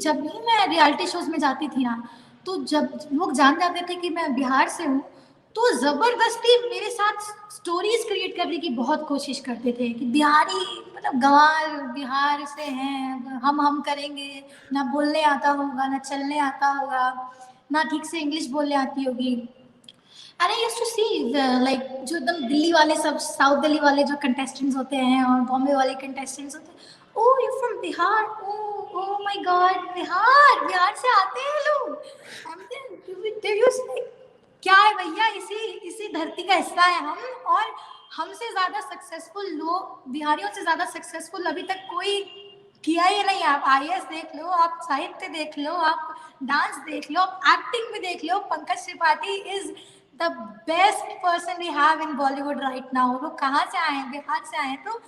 जब भी मैं रियलिटी शोज में जाती थी ना, तो जब लोग जान जाते थे कि मैं बिहार से हूँ, तो जबरदस्ती मेरे साथ स्टोरीज क्रिएट करने की बहुत कोशिश करते थे कि बिहारी मतलब गंवार बिहार से हैं, हम करेंगे, ना बोलने आता होगा, ना चलने आता होगा, ना ठीक से इंग्लिश बोलने आती होगी। And I used to see like जो एकदम दिल्ली वाले, सब साउथ दिल्ली वाले जो कंटेस्टेंट्स होते हैं और बॉम्बे वाले कंटेस्टेंट्स होते हैं, oh you from Bihar, oh oh my God, Bihar से आते हैं लोग। क्या है भैया, इसी इसी धरती का हिस्सा है हम, और हमसे ज्यादा सक्सेसफुल लोग, बिहारियों से ज्यादा सक्सेसफुल अभी तक कोई किया ही नहीं। आप आईएएस देख लो, आप साहित्य देख लो, आप डांस देख लो, आप एक्टिंग भी देख लो, Pankaj Tripathi is the best person we have in Bollywood right now. वो कहाँ से आए हैं? बिहार से आए हैं। तो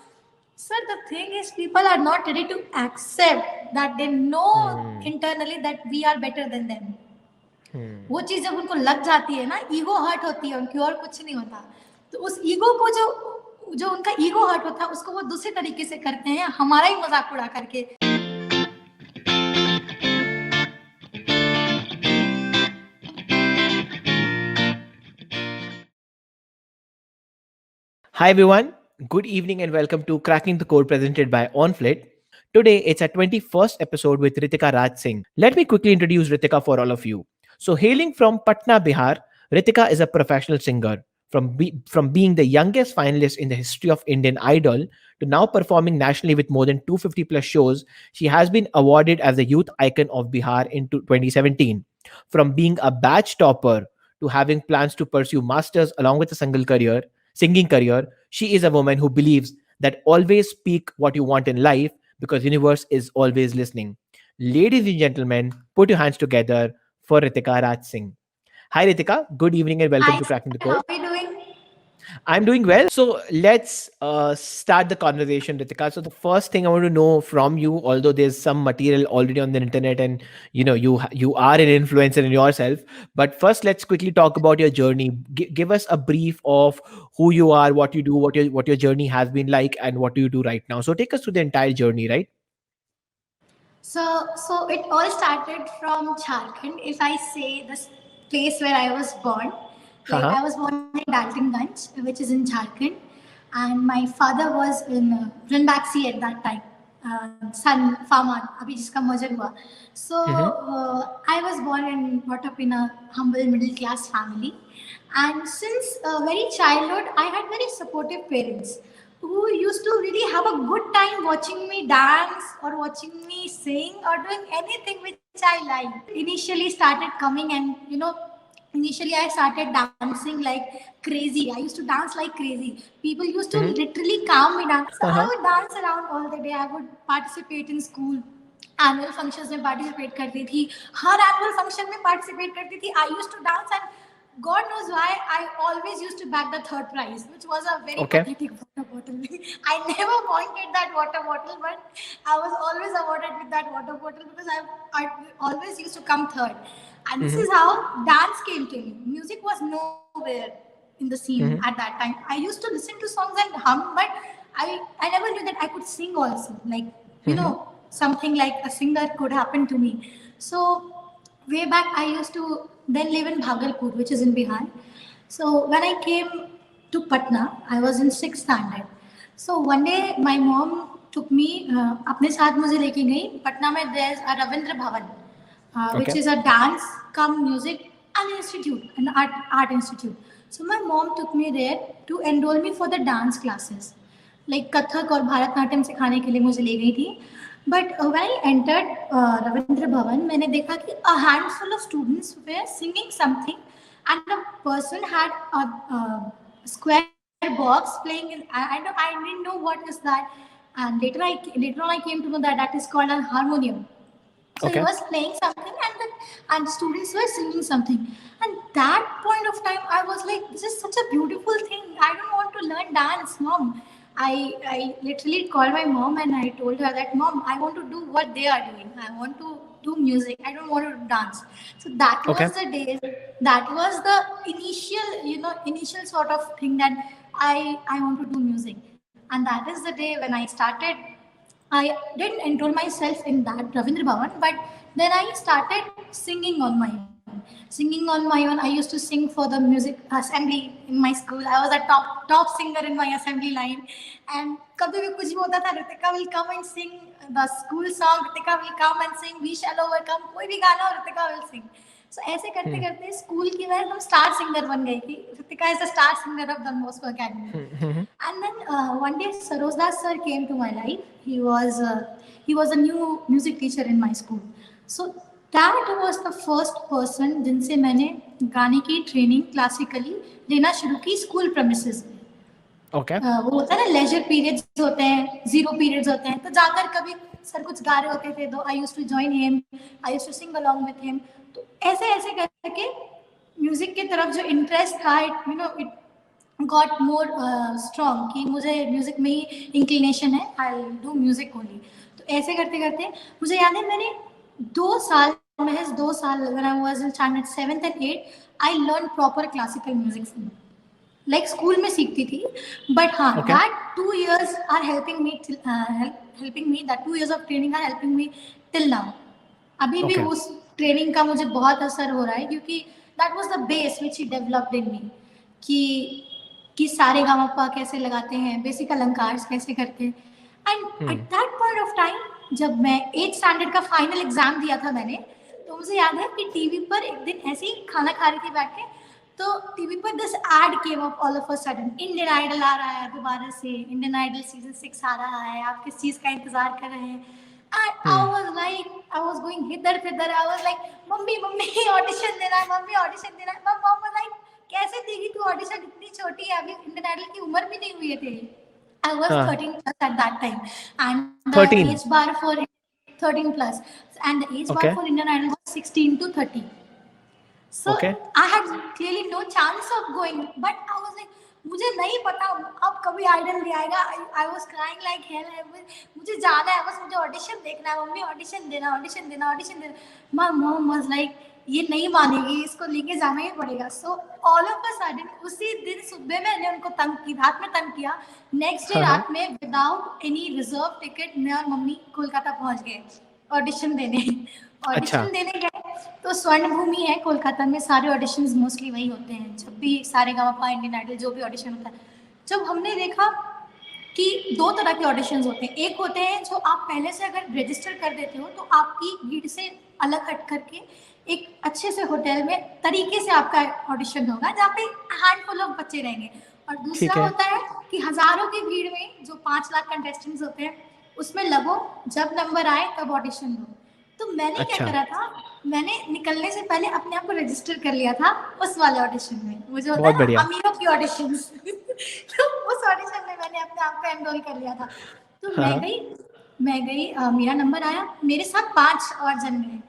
sir the thing is people are not ready to accept that they know internally that we are better than them. वो चीज जब उनको लग जाती है ना, ईगो हर्ट होती है उनकी, और कुछ नहीं होता। तो उस ईगो को जो उनका ईगो हर्ट होता है, उसको वो दूसरे तरीके से करते हैं, हमारा ही मजाक उड़ा करके। Hi everyone, good evening and welcome to Cracking the Code presented by OnFlit. Today it's our 21st episode with Ritika Raj Singh. Let me quickly introduce Ritika for all of you. So hailing from Patna, Bihar, Ritika is a professional singer. From being the youngest finalist in the history of Indian Idol to now performing nationally with more than 250 plus shows, she has been awarded as the youth icon of Bihar in 2017. From being a batch topper to having plans to pursue masters along with a singing career, she is a woman who believes that always speak what you want in life because universe is always listening. Ladies and gentlemen, put your hands together for Ritika Raj Singh. Hi Ritika, good evening and welcome Hi, to Cracking the how Code. are you doing? I'm doing well. So let's start the conversation, Ritika. So the first thing I want to know from you, although there's some material already on the internet, and you are an influencer in yourself, but first let's quickly talk about your journey. Give us a brief of who you are, what you do, what your journey has been like, and what do you do right now. So take us through the entire journey, right? So it all started from Jharkhand. If I say this place where I was born, like Uh-huh. I was born in Daltonganj, which is in Jharkhand, and my father was in Ranbaxy at that time. Son Faman, abhi jiska merger hua. So Mm-hmm. I was born and brought up in a humble middle class family, and since very childhood, I had very supportive parents who used to really have a good time watching me dance or watching me sing or doing anything which I like. Initially started coming, and initially I started dancing like crazy. I used to dance like crazy. People used to Mm-hmm. literally calm me down. So I Uh-huh. would dance around all the day. I would participate in school. Annual functions में participate करती थी, हर annual function में participate करती थी. I used to dance and God knows why I always used to bag the third prize, which was a very Okay. pathetic water bottle. I never wanted that water bottle, but I was always awarded with that water bottle because I always used to come third. And this Mm-hmm. is how dance came to me. Music was nowhere in the scene Mm-hmm. at that time. I used to listen to songs and hum, but I never knew that I could sing also. Like, Mm-hmm. something like a singer could happen to me. So way back I used to then live in Bhagalpur, which is in Bihar. So when I came to Patna, I was in 6th standard. So one day my mom took me, अपने साथ मुझे लेके गई पटना में. There's a Ravindra Bhavan, which Okay. is a dance come music an institute, an art institute. So my mom took me there to enroll me for the dance classes, like Kathak और भरतनाट्यम सिखाने के लिए मुझे ले गई थी. But when I entered Ravindra Bhavan, मैंने देखा कि a handful of students were singing something, and a person had a square box playing. I didn't know what is that, and later on I came to know that that is called an harmonium. So he Okay. was playing something, and students were singing something. And that point of time, I was like, "This is such a beautiful thing. I don't want to learn dance, mom." I literally called my mom and I told her that, "Mom, I want to do what they are doing. I want to do music. I don't want to dance." So that Okay. was the day. That was the initial sort of thing that I want to do music, and that is the day when I started I didn't enroll myself in that Ravindra Bhavan, but then I started singing on my own. Singing on my own, I used to sing for the music assembly in my school. I was a top singer in my assembly line, and कभी भी कुछ भी होता था, Ritika will come and sing the school song. Ritika will come and sing We Shall Overcome. कोई भी गाना Ritika will sing. So ऐसे करते करते स्कूल की मैं एकदम स्टार सिंगर बन गई थी. Ritika is the star singer of Don Bosco Academy. And then one day Saroj Das sir came to my life. He was a new music teacher in my school. So that was the first person जिनसे मैंने गाने की training classically लेना शुरू की school premises में. Okay. वो होता है ना लेजर पीरियड्स होते हैं, जीरो पीरियड्स होते हैं, तो जाकर कभी सर कुछ गा रहे होते थे तो I used to join him, I used to sing along with him. तो ऐसे ऐसे करके म्यूजिक की तरफ जो इंटरेस्ट था, इट गॉट मोर स्ट्रॉन्ग कि मुझे म्यूजिक में ही इंक्लिनेशन है, आई डू म्यूजिक ओनली. तो ऐसे करते करते मुझे याद है मैंने 2 साल, महज 2 साल, when I was in standard 7th and 8th, I learned proper classical music. Like school में सीखती थी, but हाँ, Okay. that 2 years are helping me that 2 years of training are helping me till now. अभी भी Okay. उस training का मुझे बहुत असर हो रहा है, क्योंकि that was the base which he developed in me, कि सारे गामा कैसे लगाते हैं, बेसिक अलंकार कैसे करते हैं. And at that point of time जब मैं 8th स्टैंडर्ड का फाइनल एग्जाम दिया था मैंने, तो मुझे याद है कि टीवी पर एक दिन ऐसे ही खाना खा रही थी बैठ के, तो टीवी पर this ad came up all of a sudden, Indian Idol आ रहा है दोबारा से, इंडियन आइडल सीजन 6 आ रहा है, आप किस चीज का इंतजार कर रहे हैं. And I was going hither thither. I was like, mummy audition देना है, मम्मी ऑडिशन देना है. My mom was like, कैसे देगी तू ऑडिशन, इतनी छोटी है, अभी इंडियन आइडल की उम्र भी नहीं हुई है तेरी. I was 13 plus at that time, and the 13. age bar for 13 plus, and the age bar Okay. for Indian Idol was 16 to 30. So Okay. I had clearly no chance of going, but I was like, मुझे नहीं पता अब कभी idol नहीं आएगा. I was crying like hell. मुझे जाना है, बस मुझे ऑडिशन देखना है, मम्मी ऑडिशन देना, ऑडिशन देना, ऑडिशन देना. My mom was like, ये नहीं मानेगी, इसको लेके जाना ही पड़ेगा. So all of a sudden उसी दिन सुबह मैंने उनको तंग की, रात में तंग किया. नेक्स्ट डे रात में विदाउट एनी रिजर्व टिकट मैं और मम्मी कोलकाता पहुंच गए ऑडिशन देने. ऑडिशन देने गए तो स्वर्ण भूमि है कोलकाता में, सारे ऑडिशंस मोस्टली वही होते हैं, जब भी सारे गामा इंडियन आइडल जो भी ऑडिशन होता है. जब हमने देखा कि 2 तरह के ऑडिशंस होते हैं, एक होते हैं जो आप पहले से अगर रजिस्टर कर देते हो तो आपकी भीड़ से अलग हट करके एक अच्छे से होटल में तरीके से आपका ऑडिशन होगा, जहाँ पे हैंडफुल ऑफ बच्चे रहेंगे. और दूसरा होता है कि हजारों की भीड़ में जो 5 लाख कंटेस्टेंट्स होते हैं उसमें लगो, जब नंबर आए तब ऑडिशन लो. तो मैंने क्या करा था, मैंने निकलने से पहले अपने आप को रजिस्टर कर लिया था उस वाले ऑडिशन में, वो जो होता है ना अमीरों की ऑडिशन. तो उस ऑडिशन में मैंने अपने आप को एनरोल कर लिया था. तो मैं गई, मेरा नंबर आया, मेरे साथ 5 और जन गए.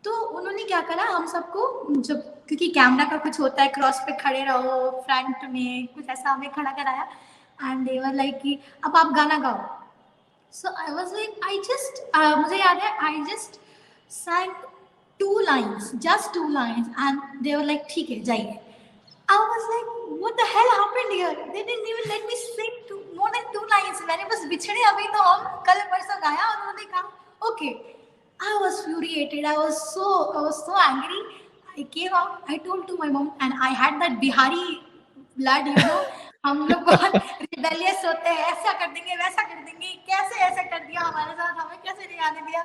तो उन्होंने क्या करा, हम सबको, जब क्योंकि कैमरा का कुछ होता है, क्रॉस पे खड़े रहो, फ्रंट में कुछ ऐसा हमें खड़ा कराया. एंड दे वर लाइक कि अब आप गाना गाओ. सो आई वाज लाइक मुझे याद है, I just sang 2 lines, just 2 lines, and they were like, ठीक है जाइए. I was like, what the hell happened here? They didn't even let me sing more than 2 lines. मैंने बस बिछड़े अभी तो हम कल परसों गाया और उन्होंने कहा okay. I was furiated. I was so angry. I came out. I told to my mom, and I had that Bihari blood. हम लोग बहुत रिबेलियस होते हैं, ऐसा कर देंगे, वैसा कर देंगे, कैसे ऐसा कर दिया हमारे साथ, हमें कैसे नहीं आने दिया.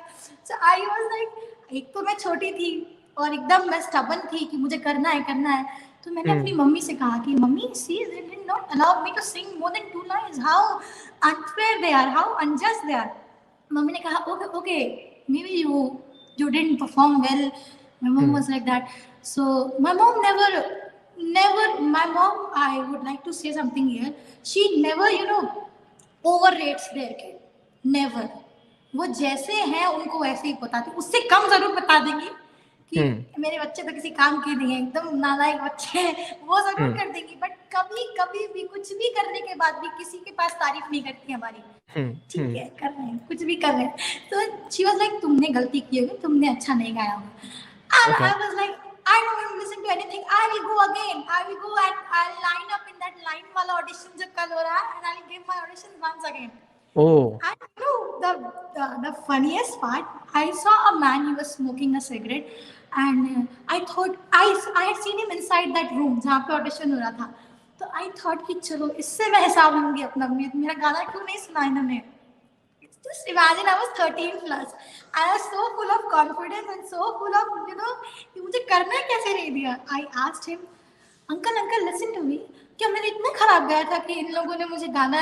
So I was like, एक तो मैं छोटी थी और एकदम मैं स्टबन थी कि मुझे करना है. तो मैंने अपनी मम्मी से कहा कि mummy, see, they did not allow me to sing more than 2 lines. How unfair they are, how unjust they are. Mummy ने कहा okay, maybe you didn't perform well. My mom was like that. So my mom my mom, I would like to say something here, she never overrates their kid. Never. वो जैसे हैं उनको वैसे ही बताती, उससे कम जरूर बता देंगी कि मेरे बच्चे तो किसी काम के नहीं है, एकदम नालायक बच्चे हैं, वो जरूर कर देंगी. बट कभी भी कुछ भी करने के बाद भी किसी के पास तारीफ नहीं करती हमारी. ठीक है, कर रहे हैं, कुछ भी कर रहे हैं. तो शी वाज लाइक, तुमने गलती की होगी, तुमने अच्छा नहीं गाया होगा. And I was like, I don't listen to anything. I will go again. I will go and I'll line up in that line wala audition जो कल हो रहा है, and I'll give my audition once again. Oh. And the funniest part, I saw a man, he was smoking a cigarette, and I thought I had seen him inside that room जहाँ पे audition हो रहा था. तो I thought कि चलो इससे मैं हिसाब लूंगी अपना, मेरा गाना क्यों नहीं सुना इन्होंने. Just imagine, I was 13 plus. I was so full of confidence and so full of, कि मुझे करना कैसे नहीं दिया. I asked him, uncle listen to me, क्या मैंने इतना खराब गाया था कि इन लोगों ने मुझे गाना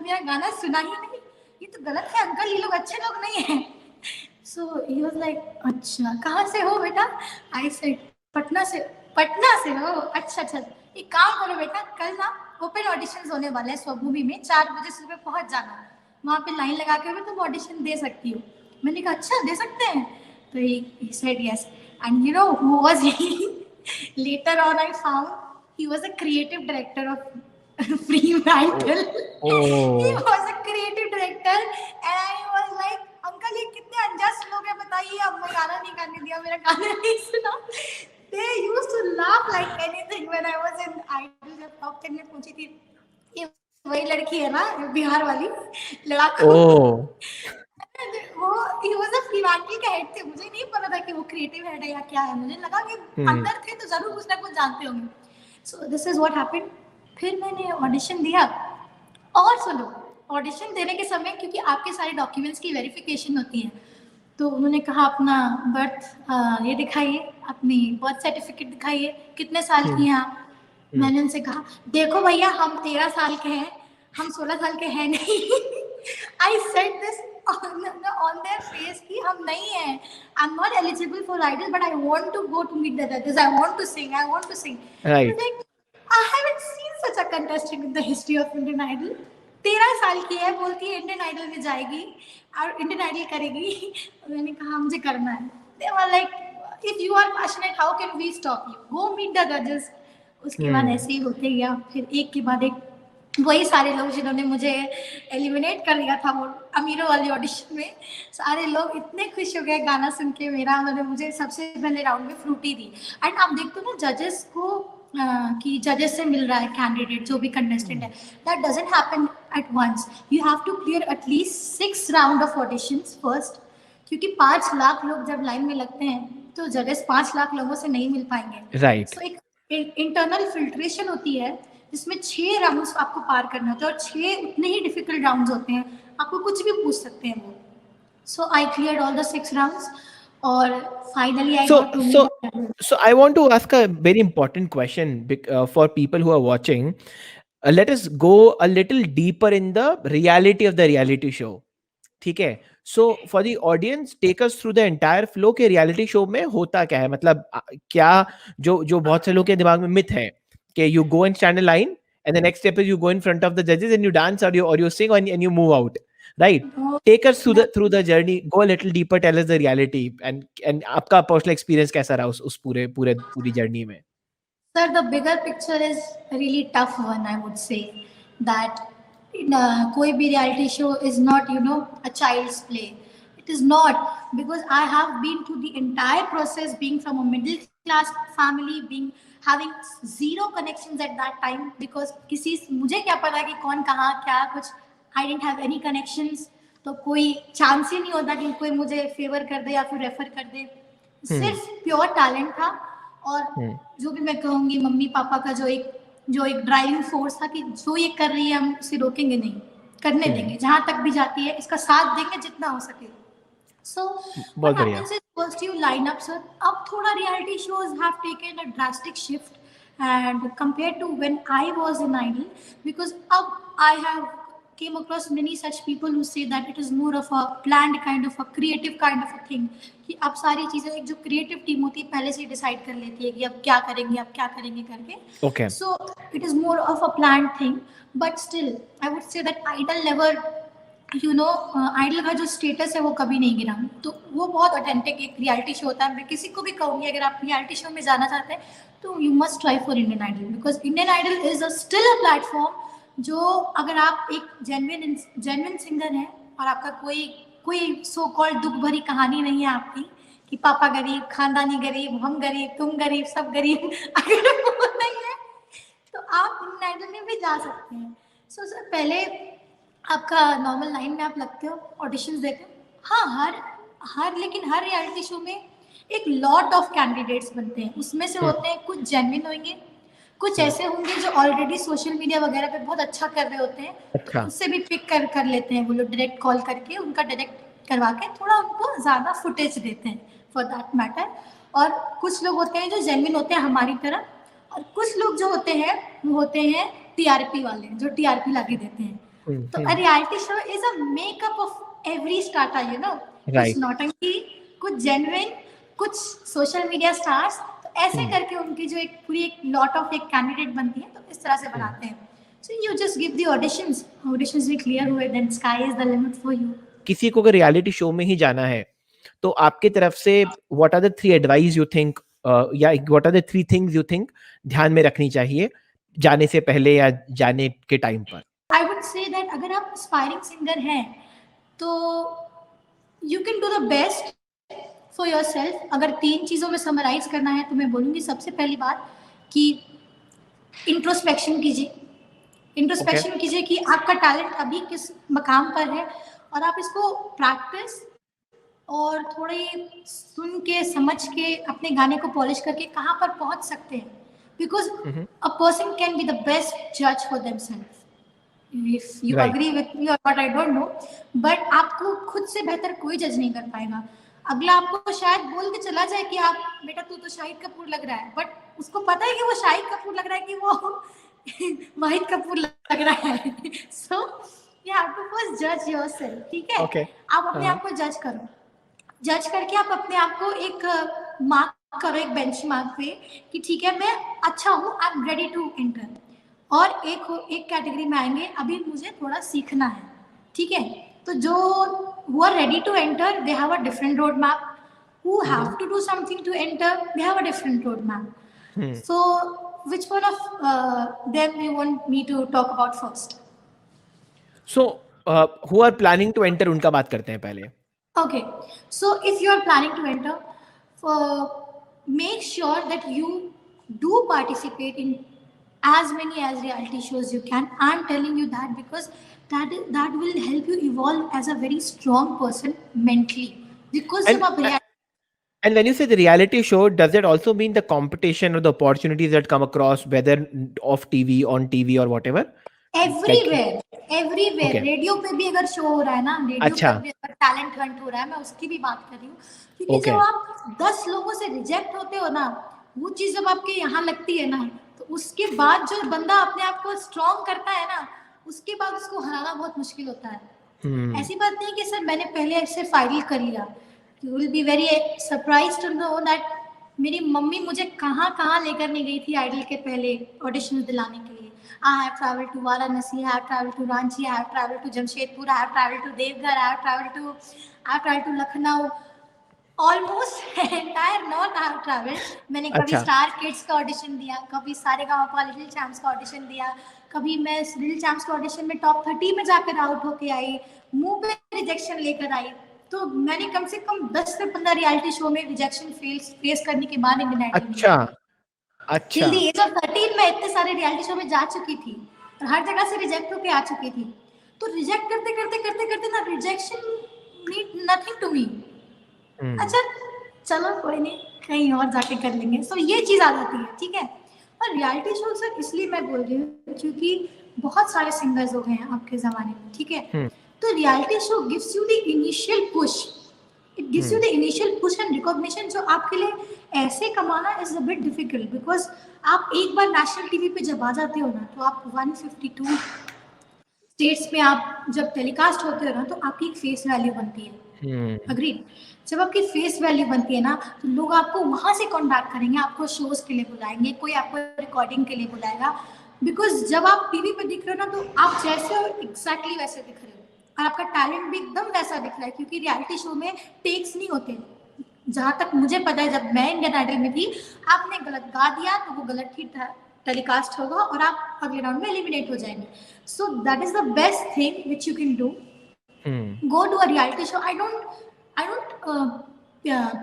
मेरा गाना सुना ही नहीं. ये तो गलत है अंकल, ये लोग अच्छे लोग नहीं हैं. सो ही वाज लाइक, अच्छा कहाँ से हो बेटा. आई सेड, पटना से हो. अच्छा एक काम करो बेटा, कल ना ओपन ऑडिशंस होने वाले हैं स्वब मूवी में, 4 बजे सुबह पहुंच जाना. वहाँ पे लाइन लगा के भी तुम ऑडिशन दे सकती हो. मैंने कहा अच्छा दे सकते हैं. तो he said yes. And you know who was he? Later on I found he was a creative director of Fremantle. He Oh. was a creative director and I was like, uncle ये कितने unjust लोग हैं बताइए, अब मैं गाना नहीं करने दिया, मेरा गाना नहीं सुना. They used to laugh like anything when I was in Idol. जब टॉप 10 में पहुंची थी, ये वही लड़की है ना बिहार वाली लड़ाकू. Oh. वो he was a Fremantle का हेड थे. मुझे नहीं पता था कि वो क्रिएटिव हेड है या क्या है. मुझे लगा कि अंदर थे तो जरूर कुछ ना कुछ जानते होंगे. So this is what happened. फिर मैंने ऑडिशन दिया. और सुनो, ऑडिशन देने के समय क्योंकि आपके सारे डॉक्यूमेंट्स की वेरिफिकेशन होती है, तो उन्होंने कहा अपना बर्थ ये दिखाइए, अपनी बर्थ सर्टिफिकेट दिखाइए, कितने साल की हैं आप. मैंने उनसे कहा देखो भैया हम 13 साल के हैं, हम 16 साल के हैं नहीं. I said this on their face कि हम नहीं हैं. I'm not eligible for Idol but I want to go to meet the judges. I want to sing. Right. Like, I haven't seen such a contestant in the history of Indian Idol. 13 साल की है, बोलती है Indian idol में जाएगी और Indian idol करेगी. मैंने कहा मुझे करना है. They were like, if you are passionate, how can we stop you? Go meet the judges. उसके बाद ऐसे ही होते गया. फिर एक के बाद एक वही सारे लोग जिन्होंने मुझे एलिमिनेट कर दिया था वो अमीरों वाली ऑडिशन में, सारे लोग इतने खुश हो गए गाना सुन के मेरा. उन्होंने मुझे सबसे पहले राउंड में फ्रूटी दी. एंड आप देखते हो ना जजेस को कि जजेस से मिल रहा है कैंडिडेट जो भी कंटेस्टेंट है. That doesn't happen at once. You have to clear at least 6 round of auditions first, क्योंकि 5 लाख लोग जब लाइन में लगते हैं तो जजेस 5 लाख लोगों से नहीं मिल पाएंगे. Right. सो एक इंटरनल फिल्ट्रेशन होती है जिसमें 6 राउंड्स आपको पार करना होता है और 6 उतने ही डिफिकल्ट राउंड्स होते हैं. आपको कुछ भी पूछ सकते हैं वो. So I cleared all the 6 rounds और finally I got to. So I want to ask a very important question for people who are watching. Let us go a little deeper in the reality of the reality show. ठीक है. So for the audience, take us through the entire flow के reality show में होता क्या है. मतलब क्या जो बहुत से लोग के दिमाग में मिथ है कि you go and stand in line and the next step is you go in front of the judges and you dance or you sing and you move out. Right. Take us through the journey. Go a little deeper. Tell us the reality and आपका personal experience कैसा रहा उस पूरी journey में. Sir, the bigger picture is a really tough one. I would say that कोई भी reality show is not a child's play. It is not, because I have been through the entire process, being from a middle class family, having zero connections at that time, because मुझे क्या पता कि कौन कहाँ क्या कुछ. I didn't have any connections. तो कोई चांस ही नहीं होता कि कोई मुझे फेवर कर दे या फिर रेफर कर दे. सिर्फ प्योर टैलेंट था. और जो भी मैं कहूँगी मम्मी पापा का जो एक ड्राइविंग फोर्स था कि जो ये कर रही है हम उसे रोकेंगे नहीं, करने देंगे, जहाँ तक भी जाती है इसका साथ देंगे जितना हो सके. So what happens is first you line up, sir. अब थोड़ा reality shows have taken a drastic shift and compared to when I was in Idol, because अब I have came across many such people who say that it is more of a planned kind of a creative kind of a thing, कि अब सारी चीजें एक जो creative team होती है पहले से डिसाइड कर लेती है कि अब क्या करेंगे करके. Okay. So it is more of a planned thing, but still I would say that Idol never Idol का जो स्टेटस है वो कभी नहीं गिरा. तो वो बहुत ऑथेंटिक एक रियलिटी शो होता है. मैं किसी को भी कहूँगी अगर आप रियलिटी शो में जाना चाहते हैं तो you must try for Indian Idol, because Indian Idol is still a platform जो अगर आप एक जेन्युइन सिंगर हैं और आपका कोई सो कॉल्ड दुख भरी कहानी नहीं है आपकी कि पापा गरीब, खानदानी गरीब, हम गरीब, तुम गरीब, सब गरीब, अगर वो नहीं है तो आप इंडियन आइडल में भी जा सकते हैं. सो सर पहले आपका नॉर्मल लाइन में आप लगते हो, ऑडिशंस देते हो। हाँ, लेकिन हर रियलिटी शो में एक लॉट ऑफ कैंडिडेट्स बनते हैं। उसमें से होते हैं कुछ जेन्युइन होंगे, कुछ ऐसे होंगे जो ऑलरेडी सोशल मीडिया वगैरह पे बहुत अच्छा कर रहे होते हैं, अच्छा। तो उससे भी पिक कर लेते हैं वो लोग, डायरेक्ट कॉल करके उनका डायरेक्ट करवा के थोड़ा उनको ज़्यादा फुटेज देते हैं फॉर दैट मैटर। और कुछ लोग होते हैं जो जेन्युइन होते हैं हमारी तरह, और कुछ लोग जो होते हैं वो होते हैं टीआरपी वाले, जो टीआरपी लाके देते हैं। तो a reality show is a makeup of every starter, you know. कुछ Right. नौटंकी, कुछ जेन्युइन, कुछ सोशल मीडिया स्टार्स, तो ऐसे करके उनकी जो एक पूरी एक लॉट ऑफ एक कैंडिडेट बनती है, तो इस तरह से बनाते हैं। So you just give the auditions भी क्लियर हुए, then sky is the limit for you. किसी को अगर रियलिटी शो में ही जाना है तो आपके तरफ से what are the 3 advice you think, या what are the 3 things you think ध्यान में रखनी चाहिए जाने से पहले या जाने के टाइम पर? आई वुड से दैट अगर आप एस्पायरिंग सिंगर हैं तो you can do the best for your self. अगर 3 चीज़ों में समराइज करना है तो मैं बोलूँगी सबसे पहली बात कि इंट्रोस्पेक्शन कीजिए। इंट्रोस्पेक्शन कीजिए कि आपका टैलेंट अभी किस मकाम पर है, और आप इसको प्रैक्टिस और थोड़े सुन के समझ के अपने गाने को पॉलिश करके कहाँ पर पहुँच सकते हैं। Because a person can be the best जज for themselves. If you Right. agree with me or not, I don't know, but आपको खुद से बेहतर कोई जज नहीं कर पाएगा। अगला आपको शायद बोल के चला जाए कि आप बेटा तू तो शाहिद कपूर लग रहा है, बट उसको पता है कि वो शाहिद कपूर लग रहा है कि वो वाहिद कपूर लग रहा है। So you have to first जज योरसेल्फ, ठीक है? Okay. आप अपने आप को जज करो, जज करके आप अपने आप को एक मार्क करो, एक बेंच मार्क पे कि ठीक है मैं अच्छा हूँ, I am ready to enter. और एक कैटेगरी में आएंगे, अभी मुझे थोड़ा सीखना है, ठीक है? तो जो who are ready to enter they have a different road map, who have to do something to enter they have a different road map. So which one of them you want me to talk about first? So who are planning to enter उनका बात करते हैं पहले। Okay, so if you are planning to enter, make sure that you do participate in as many as reality shows you can. I'm telling you that because that will help you evolve as a very strong person mentally. Because And, जब आप and when you say the reality show, does it also mean the competition or the opportunities that come across, whether off TV, on TV or whatever? Everywhere Okay. Radio पे भी अगर show हो रहा है ना, radio अच्छा। पे भी अगर टैलेंट हंट हो रहा है, मैं उसकी भी बात कर रही हूँ। क्योंकि Okay. जब आप 10 लोगों से रिजेक्ट होते हो ना, वो चीज जब आपके यहाँ लगती है ना, तो उसके बाद जो बंदा अपने आप को स्ट्रॉन्ग करता है ना, उसके बाद उसको हराना बहुत मुश्किल होता है। ऐसी बात नहीं कि सर मैंने पहले ऐसे फाइनल कर लिया। You will be very surprised to know that मेरी मम्मी मुझे कहाँ कहाँ लेकर नहीं गई थी आइडल के पहले ऑडिशन दिलाने के लिए। I have traveled to Varanasi, I have traveled to Ranchi, I have traveled to Jamshedpur, I have traveled to Devghar, I have traveled to Lucknow. Almost entire north I have traveled. मैंने कभी star kids का audition दिया, कभी Sa Re Ga Ma Pa little champs का audition दिया, कभी मैं little champs का ऑडिशन में टॉप 30 में जाकर आउट होके आई, मुंह पे रिजेक्शन लेकर आई। तो मैंने कम से कम 10 से 15 रियलिटी शो में रिजेक्शन फेस करने के बाद Indian Idol till the age of 13 मैं इतने सारे रियलिटी शो में जा चुकी थी और हर जगह से रिजेक्ट होके आ चुकी थी। तो रिजेक्ट करते ना rejection mean nothing to me. अच्छा चलो कोई नहीं, कहीं और जाके कर लेंगे। सो ये चीज आ जाती है, ठीक है? और रियलिटी शो सर इसलिए मैं बोल रही हूँ क्योंकि बहुत सारे सिंगर्स हो गए हैं आपके जमाने में, ठीक है? तो reality show gives you the initial push, it gives you the initial push and recognition, जो आपके लिए ऐसे कमाना is a bit difficult. Because आप एक बार नेशनल टीवी पे जब आ जाते हो ना, तो आप 152 स्टेट्स में आप जब टेलीकास्ट होते हो ना, तो आपकी एक फेस वैल्यू बनती है। अग्रीड? जब आपकी फेस वैल्यू बनती है ना, तो लोग आपको वहां से कॉन्टैक्ट करेंगे, आपको शोज के लिए बुलाएंगे, कोई आपको रिकॉर्डिंग के लिए बुलाएगा। बिकॉज जब आप टीवी पे दिख रहे हो ना, तो आप जैसे हो एग्जैक्टली वैसे दिख रहे हो और आपका टैलेंट भी एकदम वैसा दिख रहा है, क्योंकि रियलिटी शो में टेक्स नहीं होते। जहाँ तक मुझे पता है, जब मैं इंडियन आइडल में थी, आपने गलत गा दिया तो वो गलत ही टेलीकास्ट होगा और आप अगले राउंड में एलिमिनेट हो जाएंगे। So that is the best thing which you can do, go to a reality show. I don't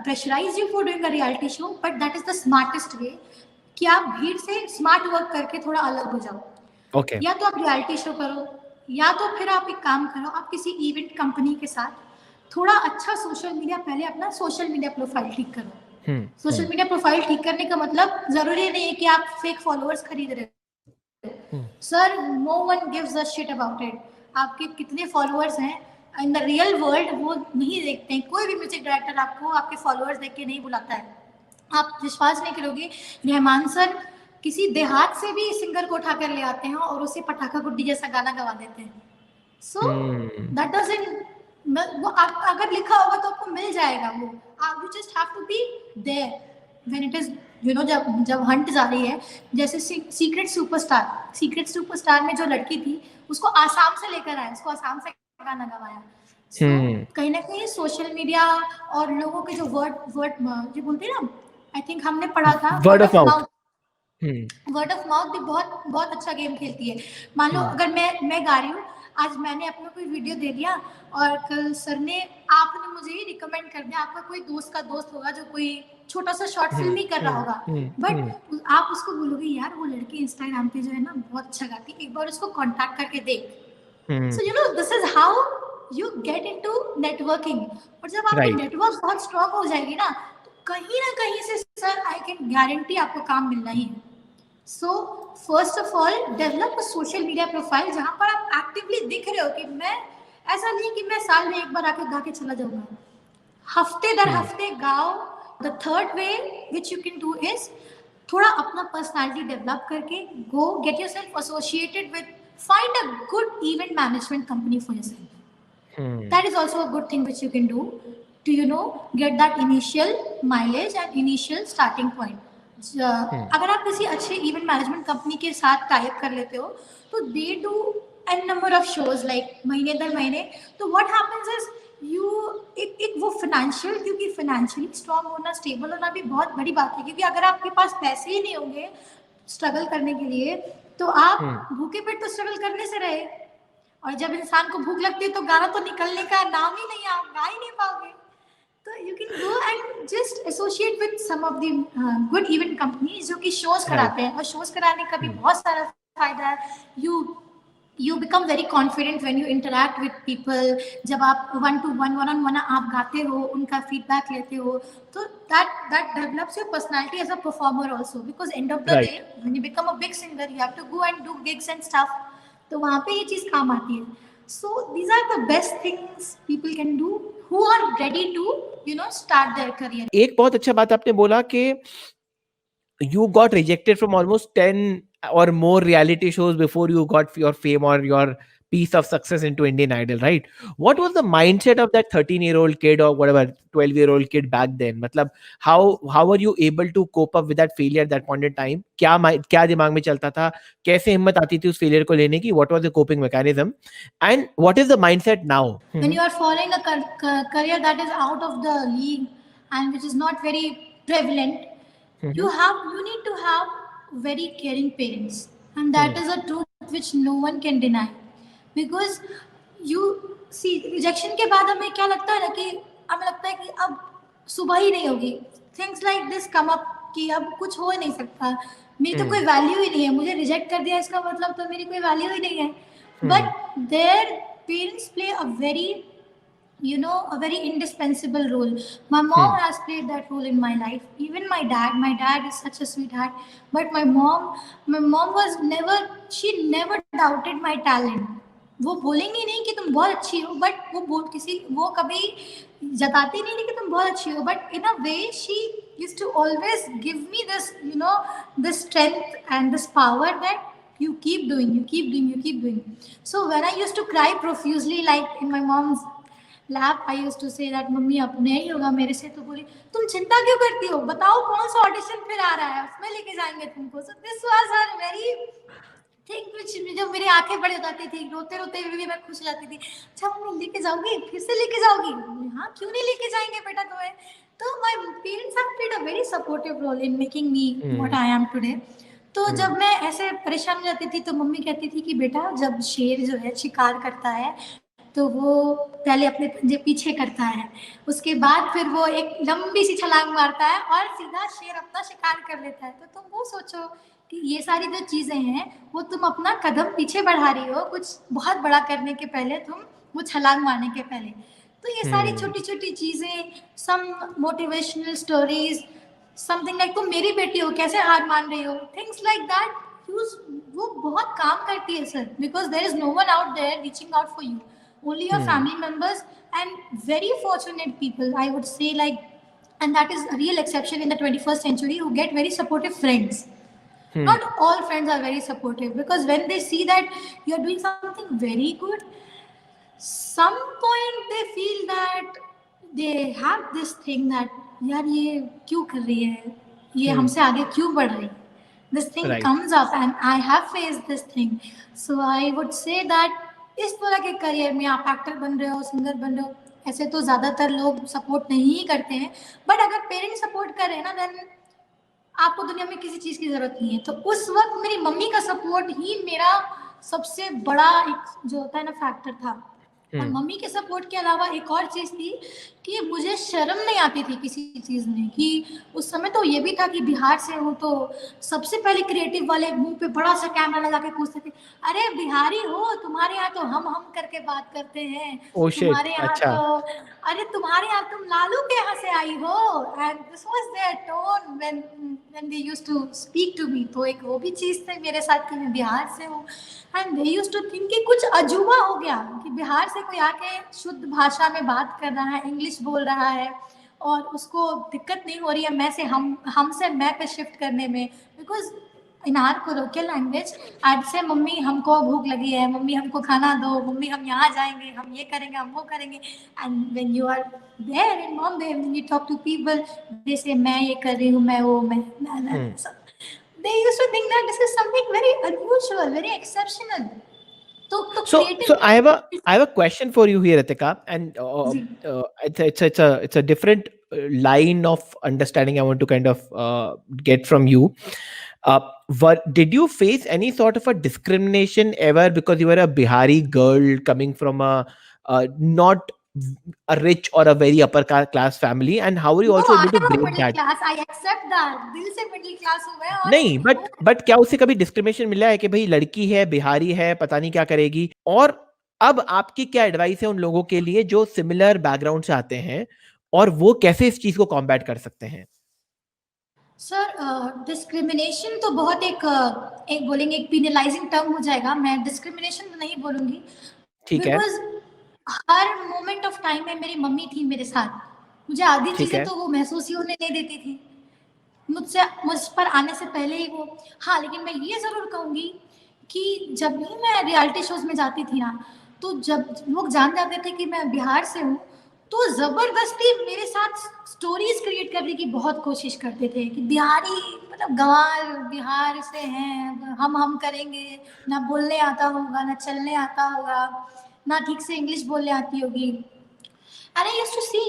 pressurise you for doing a reality show, but that is the smartest way कि आप भीड़ से smart work करके थोड़ा अलग हो जाओ। Okay. या तो आप रियलिटी शो करो, या तो फिर आप एक काम करो, आप किसी इवेंट कंपनी के साथ थोड़ा अच्छा सोशल मीडिया, पहले अपना सोशल मीडिया प्रोफाइल ठीक करो। सोशल मीडिया प्रोफाइल ठीक करने का मतलब जरूरी नहीं है कि आप फेक फॉलोअर्स खरीद रहे हो। Sir, no one gives a shit about it. आपके कितने फॉलोअर्स हैं इन द रियल वर्ल्ड वो नहीं देखते हैं। कोई भी म्यूजिक डायरेक्टर आपको आपके फॉलोअर्स देख के नहीं बुलाता है। आप विश्वास नहीं करोगे, रहमान सर किसी देहात से भी सिंगर को उठा कर ले आते हैं और उसे पटाखा गुड्डी जैसा गाना गवा देते हैं। सो दैट डजंट, वो आप अगर लिखा होगा तो आपको मिल जाएगा वो। You just have to be there when it is, you know, जब हंट जा रही है। जैसे सीक्रेट सुपरस्टार में जो लड़की थी उसको आसाम से लेकर आए, उसको आसाम से गाना गवाया। So, कहीं ना कहीं सोशल मीडिया और लोगों के जो वर्ड जो बोलते हैं ना, आई थिंक हमने पढ़ा था word of mouth. Word of mouth भी बहुत बहुत अच्छा गेम खेलती है। मान लो अगर मैं गा रही हूँ, आज मैंने अपना कोई वीडियो दे दिया और कल सर ने, आपने मुझे ही रिकमेंड कर दिया, आपका कोई दोस्त का दोस्त होगा जो कोई छोटा सा शॉर्ट फिल्म ही कर रहा होगा, बट आप उसको बोलोगे यार वो लड़की इंस्टाग्राम पे जो है ना बहुत अच्छा गाती, एक बार उसको कॉन्टैक्ट करके देख। So you know this is how you get into networking. और जब आपकी नेटवर्क बहुत स्ट्रॉन्ग हो जाएगी ना, तो कहीं ना कहीं से सर आई कैन गारंटी आपको काम मिलना ही है। So first of all develop a social media profile जहां पर आप एक्टिवली दिख रहे हो कि मैं, ऐसा नहीं कि मैं साल में एक बार आके गा के चला जाऊंगा, हफ्ते दर हफ्ते गाओ। The third way which you can do is थोड़ा अपना पर्सनालिटी डेवलप करके गो get yourself associated with, find a good event management company for yourself. That is also a good thing which you can do to, you know, get that initial mileage and initial starting point. अगर आप किसी अच्छे event management company के साथ tie up कर लेते हो तो they do an number of shows like महीने दर महीने। तो व्हाट हैपेंस इज यू एक वो फाइनेंशियल, क्योंकि फाइनेंशियली स्ट्रांग होना, स्टेबल होना भी बहुत बड़ी बात है, क्योंकि अगर आपके पास पैसे ही नहीं होंगे स्ट्रगल करने के लिए तो आप भूखे पेट तो स्ट्रगल करने से रहे। और जब इंसान को भूख लगती है तो गाना तो निकलने का नाम ही नहीं है, आप गा ही नहीं पाओगे। तो you can go and just associate with some of the good event companies जो कि शोज कराते हैं। और शोज कराने का भी बहुत सारा फायदा है। you become very confident when you interact with people। जब आप one on one आप गाते हो, उनका feedback लेते हो, तो that develops your personality as a performer also, because end of the day when you become a big singer you have to go and do gigs and stuff, तो वहाँ पे ये चीज काम आती है। So these are the best things people can do who are ready to, you know, start their career। एक बहुत अच्छा बात आपने बोला कि you got rejected from almost 10 or more reality shows before you got your fame or your piece of success into Indian Idol, right? What was the mindset of that 13-year-old kid or whatever 12-year-old kid back then? मतलब how were you able to cope up with that failure at that point in time? क्या दिमाग में चलता था? कैसे हिम्मत आती थी उस failure को लेने की? What was the coping mechanism? And what is the mindset now? When you are following a career that is out of the league and which is not very prevalent, you need to have very caring parents, and that is a truth which no one can deny, because you see rejection के बाद हमें क्या लगता है ना कि हमें लगता है कि अब सुबह ही नहीं होगी, things like this come up कि अब कुछ हो ही नहीं सकता, मेरी तो कोई वैल्यू ही नहीं है, मुझे रिजेक्ट कर दिया इसका मतलब तो मेरी कोई वैल्यू ही नहीं है। But their parents play a very, you know, a very indispensable role. My mom has played that role in my life. Even my dad is such a sweetheart, but my mom was never, she never doubted my talent. वो बोलेंगी नहीं कि तुम बहुत अच्छी हो, but वो कभी जताती नहीं कि तुम बहुत अच्छी हो, but in a way she used to always give me this, you know, this strength and this power that you keep doing. So when I used to cry profusely like in my mom's lab, I used to say that mummy अब नहीं होगा मेरे से, तो बोली तुम चिंता क्यों करती हो, बताओ कौन सा ऑडिशन फिर आ रहा है, उसमें लेके जाएंगे तुमको। So this was a very thing which, जो मेरी आंखें बड़ी हो जाती थी, रोते रोते भी मैं खुश हो जाती थी। अच्छा मम्मी लेके जाओगी, फिर से लेके जाओगी? हाँ क्यों नहीं लेके जाएंगे बेटा तुम्हें। तो my parents have played a very supportive role in making me what I am today। तो जब मैं ऐसे परेशान हो जाती थी तो मम्मी कहती थी कि बेटा जब शेर जो है शिकार करता है तो वो पहले अपने पंजे पीछे करता है, उसके बाद फिर वो एक लंबी सी छलांग मारता है और सीधा शेर अपना शिकार कर लेता है। तो तुम वो सोचो कि ये सारी जो चीज़ें हैं वो तुम अपना कदम पीछे बढ़ा रही हो कुछ बहुत बड़ा करने के पहले, तुम वो छलांग मारने के पहले। तो ये सारी Hmm. छोटी छोटी चीज़ें, सम मोटिवेशनल स्टोरीज, समथिंग लाइक तुम मेरी बेटी हो कैसे हार मान रही हो, थिंग्स लाइक दैट, वो बहुत काम करती है sir, because there is no one out there reaching out for you, only your Hmm. family members and very fortunate people, I would say, like, and that is a real exception in the 21st century, who get very supportive friends. Hmm. Not all friends are very supportive, because when they see that you're doing something very good, some point they feel that they have this thing that यार ये क्यों कर रही है, ये Hmm. हमसे आगे क्यों बढ़ रही है. This thing Right. comes up and I have faced this thing. So I would say that इस तरह के करियर में आप एक्टर बन रहे हो, सिंगर बन रहे हो, ऐसे तो ज़्यादातर लोग सपोर्ट नहीं करते हैं, बट अगर पेरेंट्स सपोर्ट कर रहे हैं ना, देन आपको दुनिया में किसी चीज़ की ज़रूरत नहीं है. तो उस वक्त मेरी मम्मी का सपोर्ट ही मेरा सबसे बड़ा एक जो होता है ना फैक्टर था. और Hmm. मम्मी के सपोर्ट के अलावा एक और चीज़ थी कि मुझे शर्म नहीं आती थी किसी चीज़ में, कि उस समय तो ये भी था कि बिहार से हूँ तो सबसे पहले क्रिएटिव वाले मुंह पे बड़ा सा कैमरा लगा के पूछते थे, अरे बिहारी हो, तुम्हारे यहाँ तो हम करके बात करते हैं, Oh shit. तुम्हारे यहाँ अच्छा. तो, अरे तुम्हारे यहाँ तुम लालू के यहाँ से आई हो. And this was their tone when they used to speak to me. तो एक वो भी चीज़ थी मेरे साथ कि मैं बिहार से हूँ, and they used to think कि कुछ अजूबा हो गया कि बिहार से कोई आके शुद्ध भाषा में बात कर रहा है, इंग्लिश बोल रहा है, और उसको दिक्कत नहीं हो रही है मैं से हमसे मैं पे शिफ्ट करने में. Because in are colloquial language आज से मम्मी हमको भूख लगी है, मम्मी हमको खाना दो, मम्मी हम यहाँ जाएंगे, हम ये करेंगे, हम वो करेंगे. And when you are there in Bombay, when you talk to people, they say मैं ये कर रही हूँ, मैं वो, मैं Hmm. they used to think that this is something very unusual, very exceptional. तो So creative I have a question for you here, Ritika, and ji. it's a different line of understanding I want to kind of get from you. Did you face any sort of a discrimination ever because you were a Bihari girl coming from a not a rich or a very upper class family, and how were you No, also I able to am a break middle that? class. I accept that. दिल से middle class हूँ मैं, और नहीं, but क्या उससे कभी discrimination मिला है कि भाई लड़की है, बिहारी है, पता नहीं क्या करेगी? और अब आपकी क्या एडवाइस है उन लोगों के लिए जो सिमिलर बैकग्राउंड से आते हैं, और वो कैसे इस चीज को कॉम्बैट कर सकते हैं? सर डिस्क्रिमिनेशन तो बहुत एक बोलेंगे एक पिनलाइजिंग टर्म हो जाएगा. मैं डिस्क्रिमिनेशन तो नहीं बोलूँगी, ठीक है, because her moment of time में मेरी मम्मी थी मेरे साथ. मुझे आधी ठीक चीज़ें है, तो वो महसूस ही होने नहीं देती थी मुझ पर आने से पहले ही वो. हाँ, लेकिन मैं ये ज़रूर कहूँगी कि जब भी मैं रियलिटी शोज़ में जाती थी ना, तो जब लोग जान जाते थे कि मैं बिहार से हूँ, तो ज़बरदस्ती मेरे साथ स्टोरीज़ क्रिएट करने की बहुत कोशिश करते थे कि बिहारी मतलब गँवार बिहार से हैं, हम करेंगे, ना बोलने आता होगा, ना चलने आता होगा, ना ठीक से इंग्लिश बोलने आती होगी. And I used to see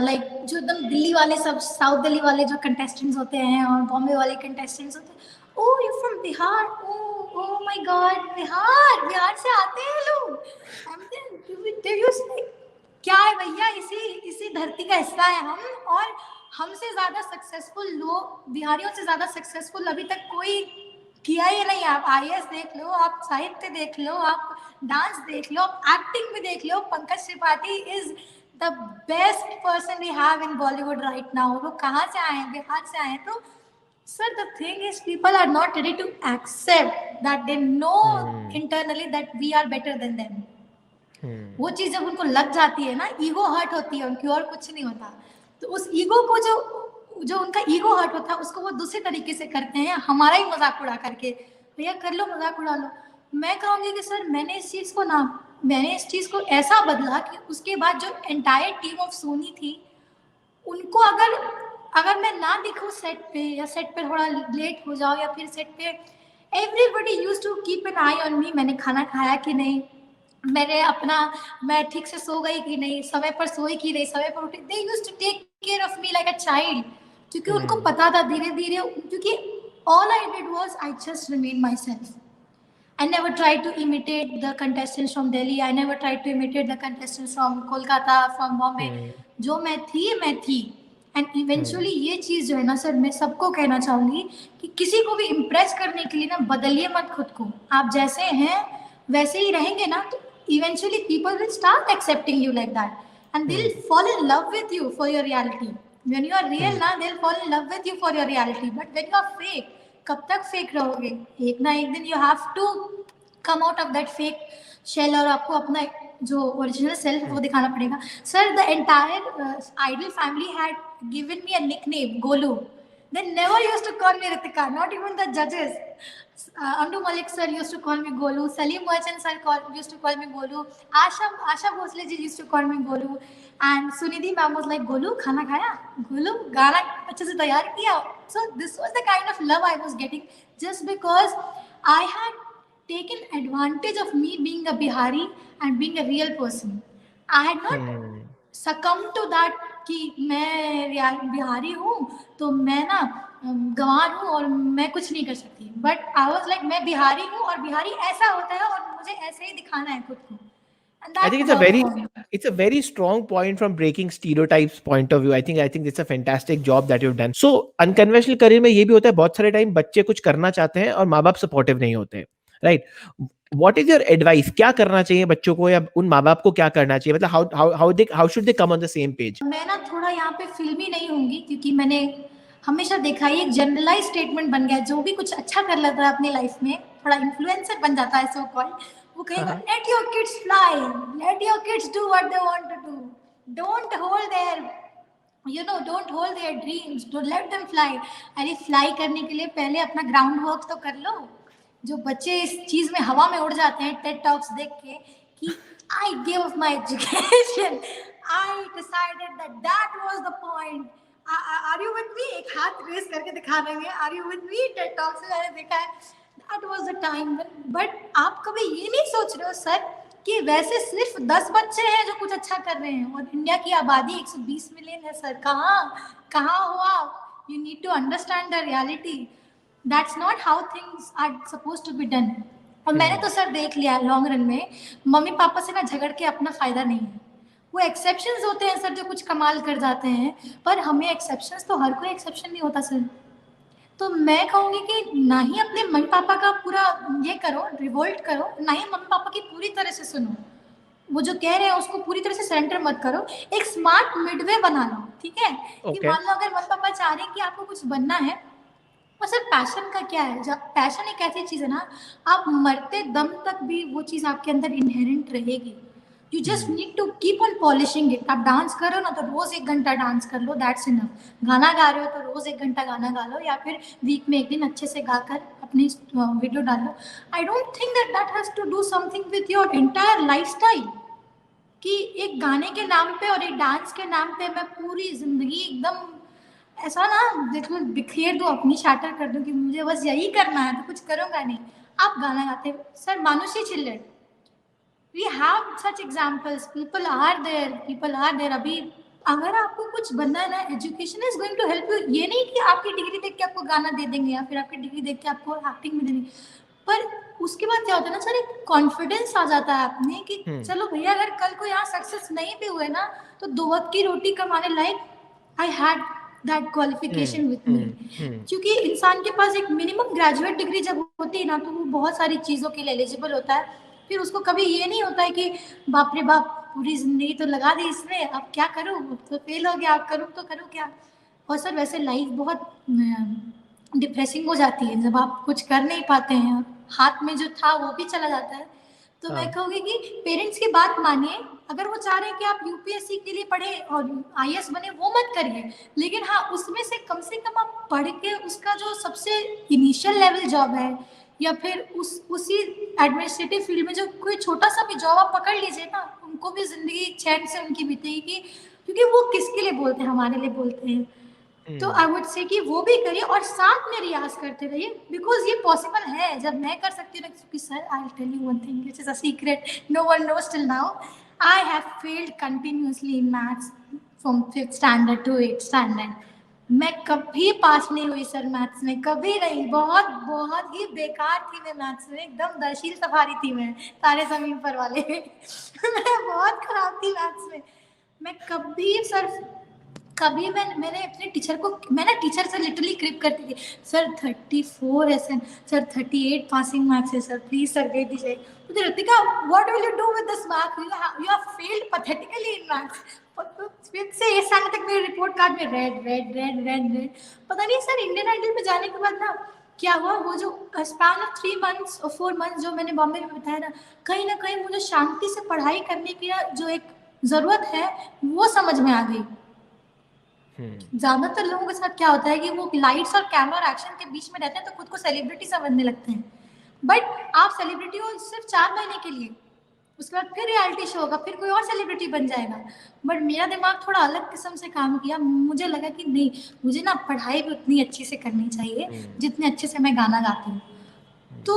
like जो एकदम दिल्ली वाले सब साउथ दिल्ली वाले जो कंटेस्टेंट्स होते हैं और बॉम्बे वाले कंटेस्टेंट्स होते हैं, oh you from Bihar, oh oh my God, Bihar से आते हैं लोग. क्या है भैया, इसी इसी धरती का हिस्सा है हम, और हमसे ज्यादा सक्सेसफुल लोग, बिहारियों से ज्यादा सक्सेसफुल अभी तक कोई किया ही नहीं. आप आईएएस देख लो, आप साहित्य देख लो, आप डांस देख लो, आप एक्टिंग भी देख लो. Pankaj Tripathi is the best person we have in Bollywood right now. वो कहाँ से आए हैं, बिहार से आए हैं. तो sir the thing is people are not ready to accept that they know internally that we are better than them. वो चीज जब उनको लग जाती है ना, ईगो हर्ट होती है उनकी, और कुछ नहीं होता. तो उस ईगो को जो उनका ईगो हर्ट होता है उसको वो दूसरे तरीके से करते हैं, हमारा ही मजाक उड़ा करके. भैया कर लो, मजाक उड़ा लो. मैं कहूँगी कि सर मैंने इस चीज़ को ऐसा बदला कि उसके बाद जो एंटायर टीम ऑफ सोनी थी, उनको अगर मैं ना दिखूँ सेट पे, या सेट पे थोड़ा लेट हो जाओ, या फिर सेट पे everybody used to keep an eye on me. मैंने खाना खाया कि नहीं, मैं ठीक से सो गई कि नहीं, समय पर सोई कि नहीं, समय पर उठी. They used to take care of me like a child, क्योंकि उनको पता था धीरे धीरे, क्योंकि all I did was I just remained myself. I never tried to imitate the contestants from Delhi. I never tried to imitate the contestants from Kolkata, from Bombay. जो मैं थी एंड इवेंचुअली ये चीज़ जो है ना सर, मैं सबको कहना चाहूँगी कि किसी को भी इम्प्रेस करने के लिए ना बदलिए मत खुद को। आप जैसे हैं वैसे ही रहेंगे ना, तो eventually people will start accepting you like that and they will fall in love with you for your reality. When you are real ना, they will fall in love with you for your reality. But when you are fake, कब तक fake रहोगे? एक ना एक दिन you have to come out of that fake shell और आपको अपना जो ओरिजिनल सेल्फ वो दिखाना पड़ेगा। Sir, the entire Idol family had given me a nickname, Golu. They never used to call me Ritika, not even the judges. Andu Malik sir used to call me Golu. Salim Merchant sir used to call me Golu. Asha Bhosle ji used to call me Golu. And Sunidhi ma'am was like, Golu, खाना खाया? Golu, गाना अच्छे से तैयार किया? So this was the kind of love I was getting just because I had taken advantage of me being a Bihari and being a real person. I had not succumbed to that कि मैं बिहारी हूँ तो मैं ना गंवार हूँ और मैं कुछ नहीं कर सकती। बट आई वाज लाइक, मैं बिहारी हूँ और बिहारी ऐसा होता है और मुझे ऐसे ही दिखाना है खुद को। I think it's a very strong point from breaking stereotypes point of view. I think it's a fantastic job that you've done. So unconventional career में ये भी होता है बहुत सारे टाइम बच्चे कुछ करना चाहते हैं और माँ बाप सपोर्टिव नहीं होते, right? What is your advice? क्या करना चाहिए बच्चों को या उन माँ बाप को क्या करना चाहिए? मतलब how should they come on the same page? मैं ना थोड़ा यहाँ पे फिल्मी नहीं होंगी क्योंकि मैंने हमेशा देखा है एक जनरलाइज स्टेटमेंट बन गया, जो भी कुछ अच्छा कर लेता है अपनी लाइफ में, थोड़ा इन्फ्लुएंसर बन जाता है सो कॉल्ड, वो कहेगा let your kids fly, let your kids do what they want to do, don't hold their don't hold their dreams, don't let them fly. अरे फ्लाई करने के लिए पहले अपना ग्राउंड वर्क तो कर लो। जो बच्चे इस चीज में हवा में उड़ जाते हैं टेड टॉक्स देख के कि I gave up my education, I decided that was the point. Are you with me? एक हाथ रेस करके दिखा देंगे, Are you with me? TED Talks में मैंने देखा है, that was the time. But आप कभी ये नहीं सोच रहे हो सर कि वैसे सिर्फ 10 बच्चे हैं जो कुछ अच्छा कर रहे हैं और इंडिया की आबादी 120 मिलियन है सर। कहाँ हो आप? You need to understand the reality. That's not how things are supposed to be done. और मैंने तो सर देख लिया लॉन्ग रन में, मम्मी पापा से ना झगड़ के अपना फायदा नहीं है। वो एक्सेप्शंस होते हैं सर जो कुछ कमाल कर जाते हैं, पर हमें एक्सेप्शंस तो हर कोई एक्सेप्शन नहीं होता सर। तो मैं कहूँगी कि ना ही अपने मम्मी पापा का पूरा ये करो, रिवोल्ट करो, ना ही मम्मी पापा की पूरी तरह से सुनो। वो जो कह रहे हैं उसको पूरी तरह से सरेंडर मत करो, एक स्मार्ट मिडवे बना लो, ठीक है? कि मान लो अगर मम्मी पापा चाह रहे हैं कि आपको कुछ बनना है, और सर पैशन का क्या है? जब पैशन एक ऐसी चीज़ है ना, आप मरते दम तक भी वो चीज़ आपके अंदर इनहेरेंट रहेगी। You just need to keep on polishing it. आप डांस करो ना तो रोज 1 घंटा डांस कर लो, दैट्स इनफ। गाना गा रहे हो तो रोज 1 घंटा गाना गा लो, या फिर वीक में 1 दिन अच्छे से गाकर अपनी वीडियो डालो। I don't think that has to do something with your entire lifestyle कि एक गाने के नाम पे और एक डांस के नाम पे मैं पूरी जिंदगी एकदम ऐसा ना देखो बिखेर दूं, अपनी शाटर कर दूं कि मुझे बस यही करना है तो कुछ करूंगा नहीं। आप गाना गाते sir, Manushi children, we have such examples, people are there. अभी अगर आपको कुछ बनना है ना, education is going to help you. ये नहीं कि आपकी डिग्री देख के आपको गाना दे देंगे या फिर आपकी डिग्री देख के आपको एक्टिंग में देंगे, पर उसके बाद क्या होता है ना सर, एक कॉन्फिडेंस आ जाता है आप में कि चलो भैया अगर कल को यहाँ सक्सेस नहीं भी हुए ना तो 2 वक्त की रोटी कमाने लायक I had that qualification with me. क्योंकि इंसान के पास एक मिनिमम ग्रेजुएट डिग्री जब होती है ना तो वो बहुत सारी चीज़ों के लिए एलिजिबल होता है। फिर उसको कभी ये नहीं होता है कि बाप रे बाप पूरी जिंदगी तो लगा दी इसने, अब क्या करूँ, अब तो फेल हो गया, अब करूँ तो करूँ क्या। और सर वैसे लाइफ बहुत डिप्रेसिंग हो जाती है जब आप कुछ कर नहीं पाते हैं, हाथ में जो था वो भी चला जाता है। तो मैं कहूँगी कि पेरेंट्स की बात मानिए, अगर वो चाह रहे हैं कि आप यूपीएससी के लिए पढ़े और आईएएस बने वो मत करिए, लेकिन हाँ उसमें से कम आप पढ़ के उसका जो सबसे इनिशियल लेवल जॉब है या फिर उसी एडमिनिस्ट्रेटिव फील्ड में जो कोई छोटा सा भी जॉब आप पकड़ लीजिए ना, उनको भी जिंदगी चैन से उनकी बीतेगी, क्योंकि वो किसके लिए बोलते हैं, हमारे लिए बोलते हैं। तो आई वुड से कि वो भी करिए और साथ में रियाज करते रहिए, बिकॉज ये पॉसिबल है। जब मैं कर सकती हूँ ना, sir I will tell you one thing which is a secret no one knows till now, I have failed continuously in maths from 5th standard to 8th standard. मैं कभी पास नहीं हुई सर मैथ्स में, कभी नहीं। बहुत बहुत ही बेकार थी मैं मैथ्स में, एकदम दर्शील सफारी थी मैं, तारे जमीन पर वाले मैं बहुत खराब थी मैथ्स में। मैं कभी सर कभी मैंने अपने टीचर को, मैं ना टीचर से लिटरली क्रिप करती थी, सर 34 है सर 38 पासिंग मार्क्स है सर, प्लीज सर दे दीजिए। मुझे Ritika, what will you do with this mark, you have failed pathetically in maths. फिर से 1 साल तक मेरे रिपोर्ट कार्ड में red red red red red. पता नहीं सर, इंडियन आइडल में जाने के बाद ना क्या हुआ, वो जो स्पैन ऑफ 3 मंथ्स और 4 मंथ्स जो मैंने बॉम्बे में बताया ना कहीं मुझे शांति से पढ़ाई करने की ना जो एक जरूरत है वो समझ में आ गई। ज्यादातर लोगों के साथ क्या होता है कि वो लाइट्स और कैमरा और एक्शन के बीच में रहते हैं तो खुद को सेलिब्रिटी समझने लगते हैं, बट आप सेलिब्रिटी हो सिर्फ 4 महीने के लिए, उसके बाद फिर रियलिटी शो होगा, फिर कोई और सेलिब्रिटी बन जाएगा। बट मेरा दिमाग थोड़ा अलग किस्म से काम किया, मुझे लगा कि नहीं, मुझे ना पढ़ाई भी उतनी अच्छी से करनी चाहिए जितने अच्छे से मैं गाना गाती हूँ। तो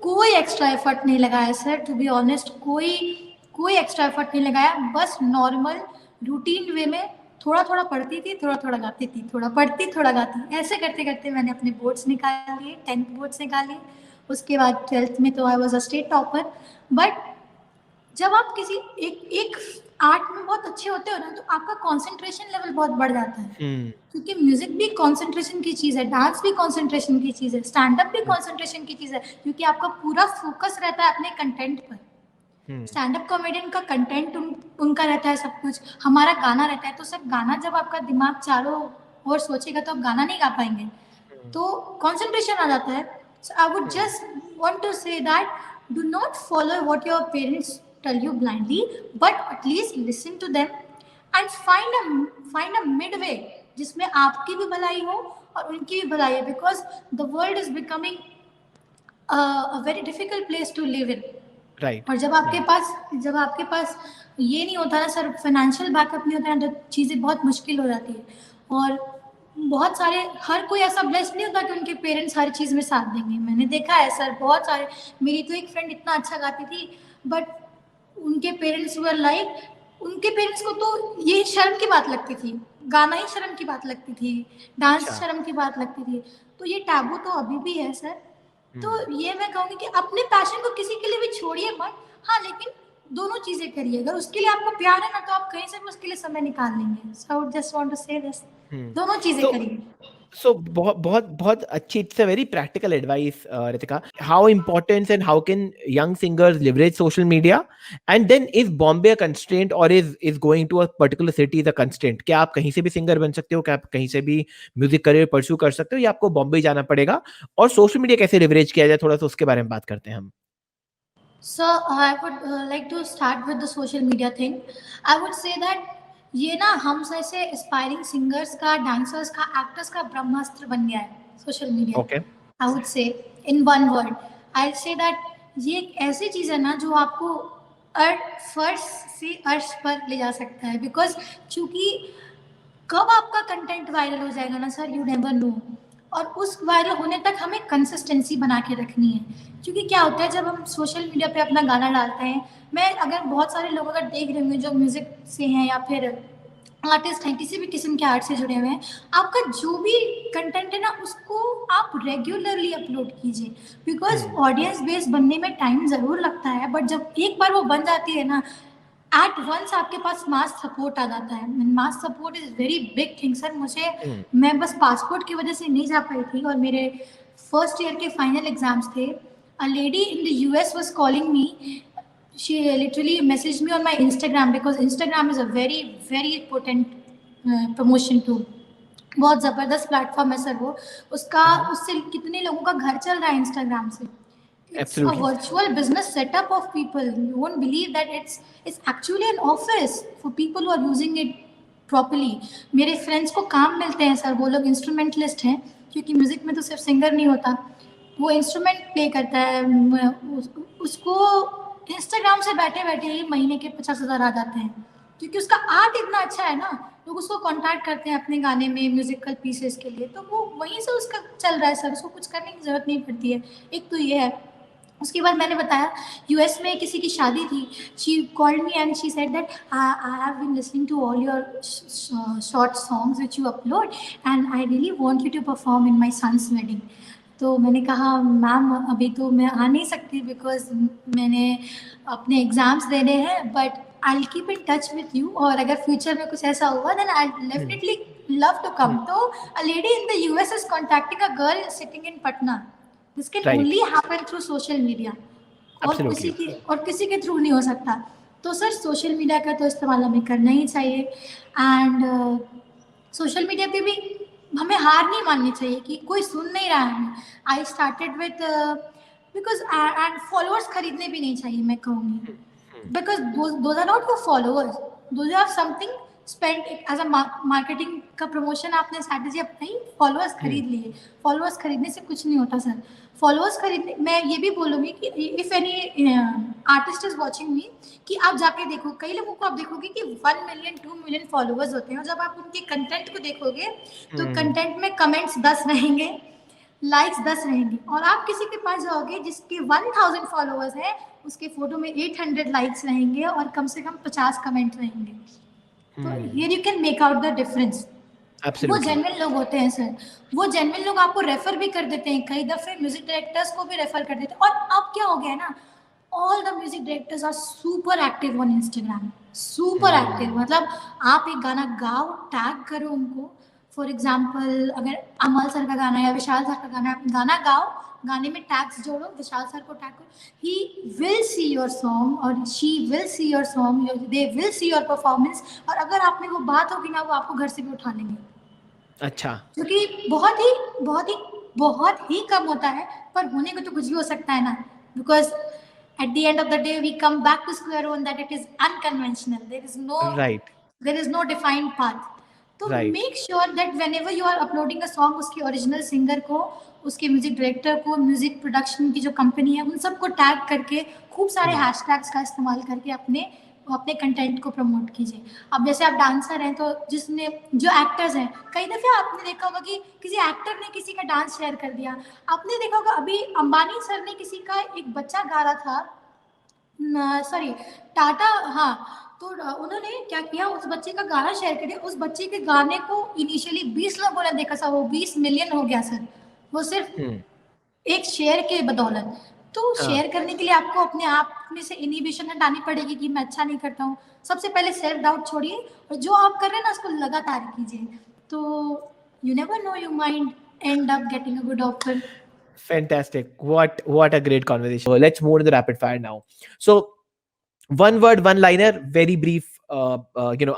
कोई एक्स्ट्रा एफर्ट नहीं लगाया सर, टू बी ऑनेस्ट, कोई एक्स्ट्रा एफर्ट नहीं लगाया, बस नॉर्मल रूटीन वे में थोड़ा थोड़ा पढ़ती थी, थोड़ा थोड़ा गाती थी, थोड़ा पढ़ती थोड़ा गाती, ऐसे करते करते मैंने अपने बोर्ड्स निकाल लिए, 10th बोर्ड्स निकाल लिए। उसके बाद 12th में तो I was a state topper. But जब आप किसी एक आर्ट में बहुत अच्छे होते हो ना तो आपका कंसंट्रेशन लेवल बहुत बढ़ जाता है, क्योंकि म्यूजिक भी कंसंट्रेशन की चीज़ है, डांस भी कंसंट्रेशन की चीज़ है, स्टैंड अप भी कंसंट्रेशन की चीज़ है, क्योंकि आपका पूरा फोकस रहता है अपने कंटेंट पर। स्टैंड अप कॉमेडियन का कंटेंट उनका रहता है, सब कुछ हमारा गाना रहता है, तो सब गाना जब आपका दिमाग चारों ओर सोचेगा तो आप गाना नहीं गा पाएंगे, तो कंसंट्रेशन आ जाता है। So I would just want to say that do not follow what your parents tell you blindly, but at least listen to them and find a mid way जिसमें आपकी भी भलाई हो और उनकी भी भलाई है, because the world is becoming a very difficult place to live in. Right. और जब आपके पास ये नहीं होता ना सर, फाइनेंशियल बैकअप नहीं होता ना, तो चीज़ें बहुत मुश्किल हो जाती है। और बहुत सारे, हर कोई ऐसा ब्लेस्ड नहीं होता कि उनके पेरेंट्स हर चीज़ में साथ देंगे। मैंने देखा है सर, बहुत सारे, मेरी तो एक फ्रेंड इतना अच्छा गाती थी, बट उनके पेरेंट्स वर लाइक, उनके पेरेंट्स को तो ये शर्म की बात लगती थी, गाना ही शर्म की बात लगती थी, डांस शर्म की बात लगती थी। तो ये टैबू तो अभी भी है सर। तो ये मैं कहूँगी कि अपने पैशन को किसी के लिए भी छोड़िए मत, हाँ, लेकिन दोनों चीजें करिए। अगर उसके लिए आपको प्यार है ना तो आप कहीं से भी उसके लिए समय निकाल लेंगे। So I would just want to say this, दोनों चीजें करिए। So बहुत बहुत बहुत अच्छी, it's a very practical advice, Ritika. How important and how can young singers leverage social media? And then is Bombay a constraint or is going to a particular city the constraint? क्या आप कहीं से भी singer बन सकते हो, क्या आप कहीं से भी म्यूजिक करियर परस्यू कर सकते हो, या आपको बॉम्बे जाना पड़ेगा? और सोशल मीडिया कैसे लेवरेज किया जाए, थोड़ा सा उसके बारे में बात करते हैं हम। So I would like to start with the social media thing. I would say that ये ना हम जैसे एस्पायरिंग सिंगर्स का, डांसर्स का, एक्टर्स का ब्रह्मास्त्र बन गया है social media. Okay. I would say in one word, I'll say that ये एक ऐसी चीज़ है ना जो आपको फर्श से अर्श पर ले जा सकता है, बिकॉज चूंकि कब आपका कंटेंट वायरल हो जाएगा ना सर, यू नेवर नो। और उस वायरल होने तक हमें कंसिस्टेंसी बना के रखनी है, क्योंकि क्या होता है जब हम सोशल मीडिया पे अपना गाना डालते हैं, मैं अगर बहुत सारे लोग अगर देख रहे होंगे जो म्यूजिक से हैं या फिर आर्टिस्ट हैं, किसी भी किस्म के आर्ट से जुड़े हुए हैं, आपका जो भी कंटेंट है ना उसको आप रेगुलरली अपलोड कीजिए, बिकॉज ऑडियंस बेस बनने में टाइम ज़रूर लगता है, बट जब एक बार वो बन जाती है ना, एट वंस आपके पास मास सपोर्ट आ जाता है। Mass support is very big thing sir. मैं बस पासपोर्ट की वजह से नहीं जा पाई थी, और मेरे फर्स्ट ईयर के फाइनल एग्जाम्स थे। A lady in the US was calling me. She literally messaged me on my Instagram, because Instagram is a very very potent promotion tool. बहुत ज़बरदस्त प्लेटफॉर्म है सर वो। उससे कितने लोगों का घर चल रहा है इंस्टाग्राम से। It's a virtual business setup of people. You won't believe that it's actually an office for people who are using it properly. मेरे फ्रेंड्स को काम मिलते हैं सर, वो लोग इंस्ट्रूमेंटलिस्ट हैं, क्योंकि म्यूजिक में तो सिर्फ सिंगर नहीं होता, वो इंस्ट्रूमेंट प्ले करता है। उसको इंस्टाग्राम से बैठे बैठे ही महीने के 50,000 आ जाते हैं, क्योंकि उसका आर्ट इतना अच्छा है ना, लोग उसको कॉन्टैक्ट करते हैं अपने गाने में म्यूजिकल पीसेस के लिए, तो वो वहीं से उसका चल रहा है सर, उसको कुछ करने की ज़रूरत नहीं पड़ती है। एक तो ये है। उसके बाद मैंने बताया US में किसी की शादी थी, she called me and she said that I have been listening to all your short songs which you upload and I really want you to perform in my son's wedding. तो मैंने कहा ma'am अभी तो मैं आ नहीं सकती, because मैंने अपने एग्ज़ाम्स देने हैं, but I'll keep in touch with you, और अगर फ्यूचर में कुछ ऐसा हुआ then I'll definitely love to come. तो a lady in the US is contacting a girl sitting in Patna. This can Right. only happen through social media. Absolutely. और किसी के थ्रू नहीं हो सकता. तो सर सोशल मीडिया का तो इस्तेमाल हमें करना ही चाहिए. एंड सोशल मीडिया पे भी हमें हार नहीं माननी चाहिए कि कोई सुन नहीं रहा है. I started with because and followers खरीदने भी नहीं चाहिए मैं कहूँगी. Because those are not your followers. Those are something spent as a marketing का promotion आपने strategy अपनाई, followers खरीद लिए. Followers खरीदने से कुछ नहीं होता सर. Followers खरीदने, मैं ये भी बोलूँगी कि if any artist is watching me, कि आप जाके देखो, कई लोगों को आप देखोगे कि 1 million 2 million followers होते हैं, और जब आप उनके कंटेंट को देखोगे तो कंटेंट में कमेंट्स 10 रहेंगे, लाइक्स 10 रहेंगे, और आप किसी के पास जाओगे जिसके 1000 फॉलोअर्स हैं, उसके फोटो में 800 लाइक्स रहेंगे और कम से कम 50 कमेंट रहेंगे. तो here you can make out the difference. वो जेन्युइन लोग होते हैं सर. वो जेन्युइन लोग आपको रेफर भी कर देते हैं, कई दफे म्यूजिक डायरेक्टर्स को भी रेफर कर देते हैं. और अब क्या हो गया है ना, all the music directors are super active on Instagram. Super active मतलब आप एक गाना गाओ, टैग करो उनको. फॉर एग्जाम्पल अगर अमल सर का गाना या विशाल सर का गाना गाओ, गाने में टैग्स जोड़ो, विशाल सर को टैग करो, he will see your song और she will see your song, they will see your performance. और अगर आप में वो बात होगी ना, वो आपको घर से भी उठा लेंगे. अच्छा. क्योंकि बहुत ही कम होता है, पर होने को तो कुछ भी हो सकता है ना. Because at the end of the day we come back to square one, that it is unconventional. There is no defined path. तो make sure that whenever you are uploading a song, उसके original singer को, उसके music director को, music production की जो company है, उन सबको टैग करके खूब सारे हैशटैग्स का इस्तेमाल करके अपने कंटेंट को प्रमोट कीजिए. अब जैसे आप डांसर हैं, तो जो एक्टर्स हैं, कई दफ़े आपने देखा होगा कि किसी एक्टर ने किसी का डांस शेयर कर दिया. आपने देखा होगा अभी अंबानी सर ने किसी का एक बच्चा गा रहा था, सॉरी टाटा, हाँ, तो उन्होंने क्या किया, उस बच्चे का गाना शेयर कर दिया. उस बच्चे के गाने को इनिशियली 20 लोगों ने देखा, वो 20 मिलियन हो गया सर, वो सिर्फ एक शेयर के बदौलत. तो शेयर करने के लिए आपको अपने आप में से इनहिबिशन हटानी पड़ेगी कि मैं अच्छा नहीं करता हूँ. सबसे पहले सेल्फ डाउट छोड़िए, और जो आप कर रहे हैं ना उसको लगातार कीजिए. तो you never know, you might and up getting a good offer. Fantastic. What a great conversation. Let's move to the rapid fire now. So one word, one liner, very brief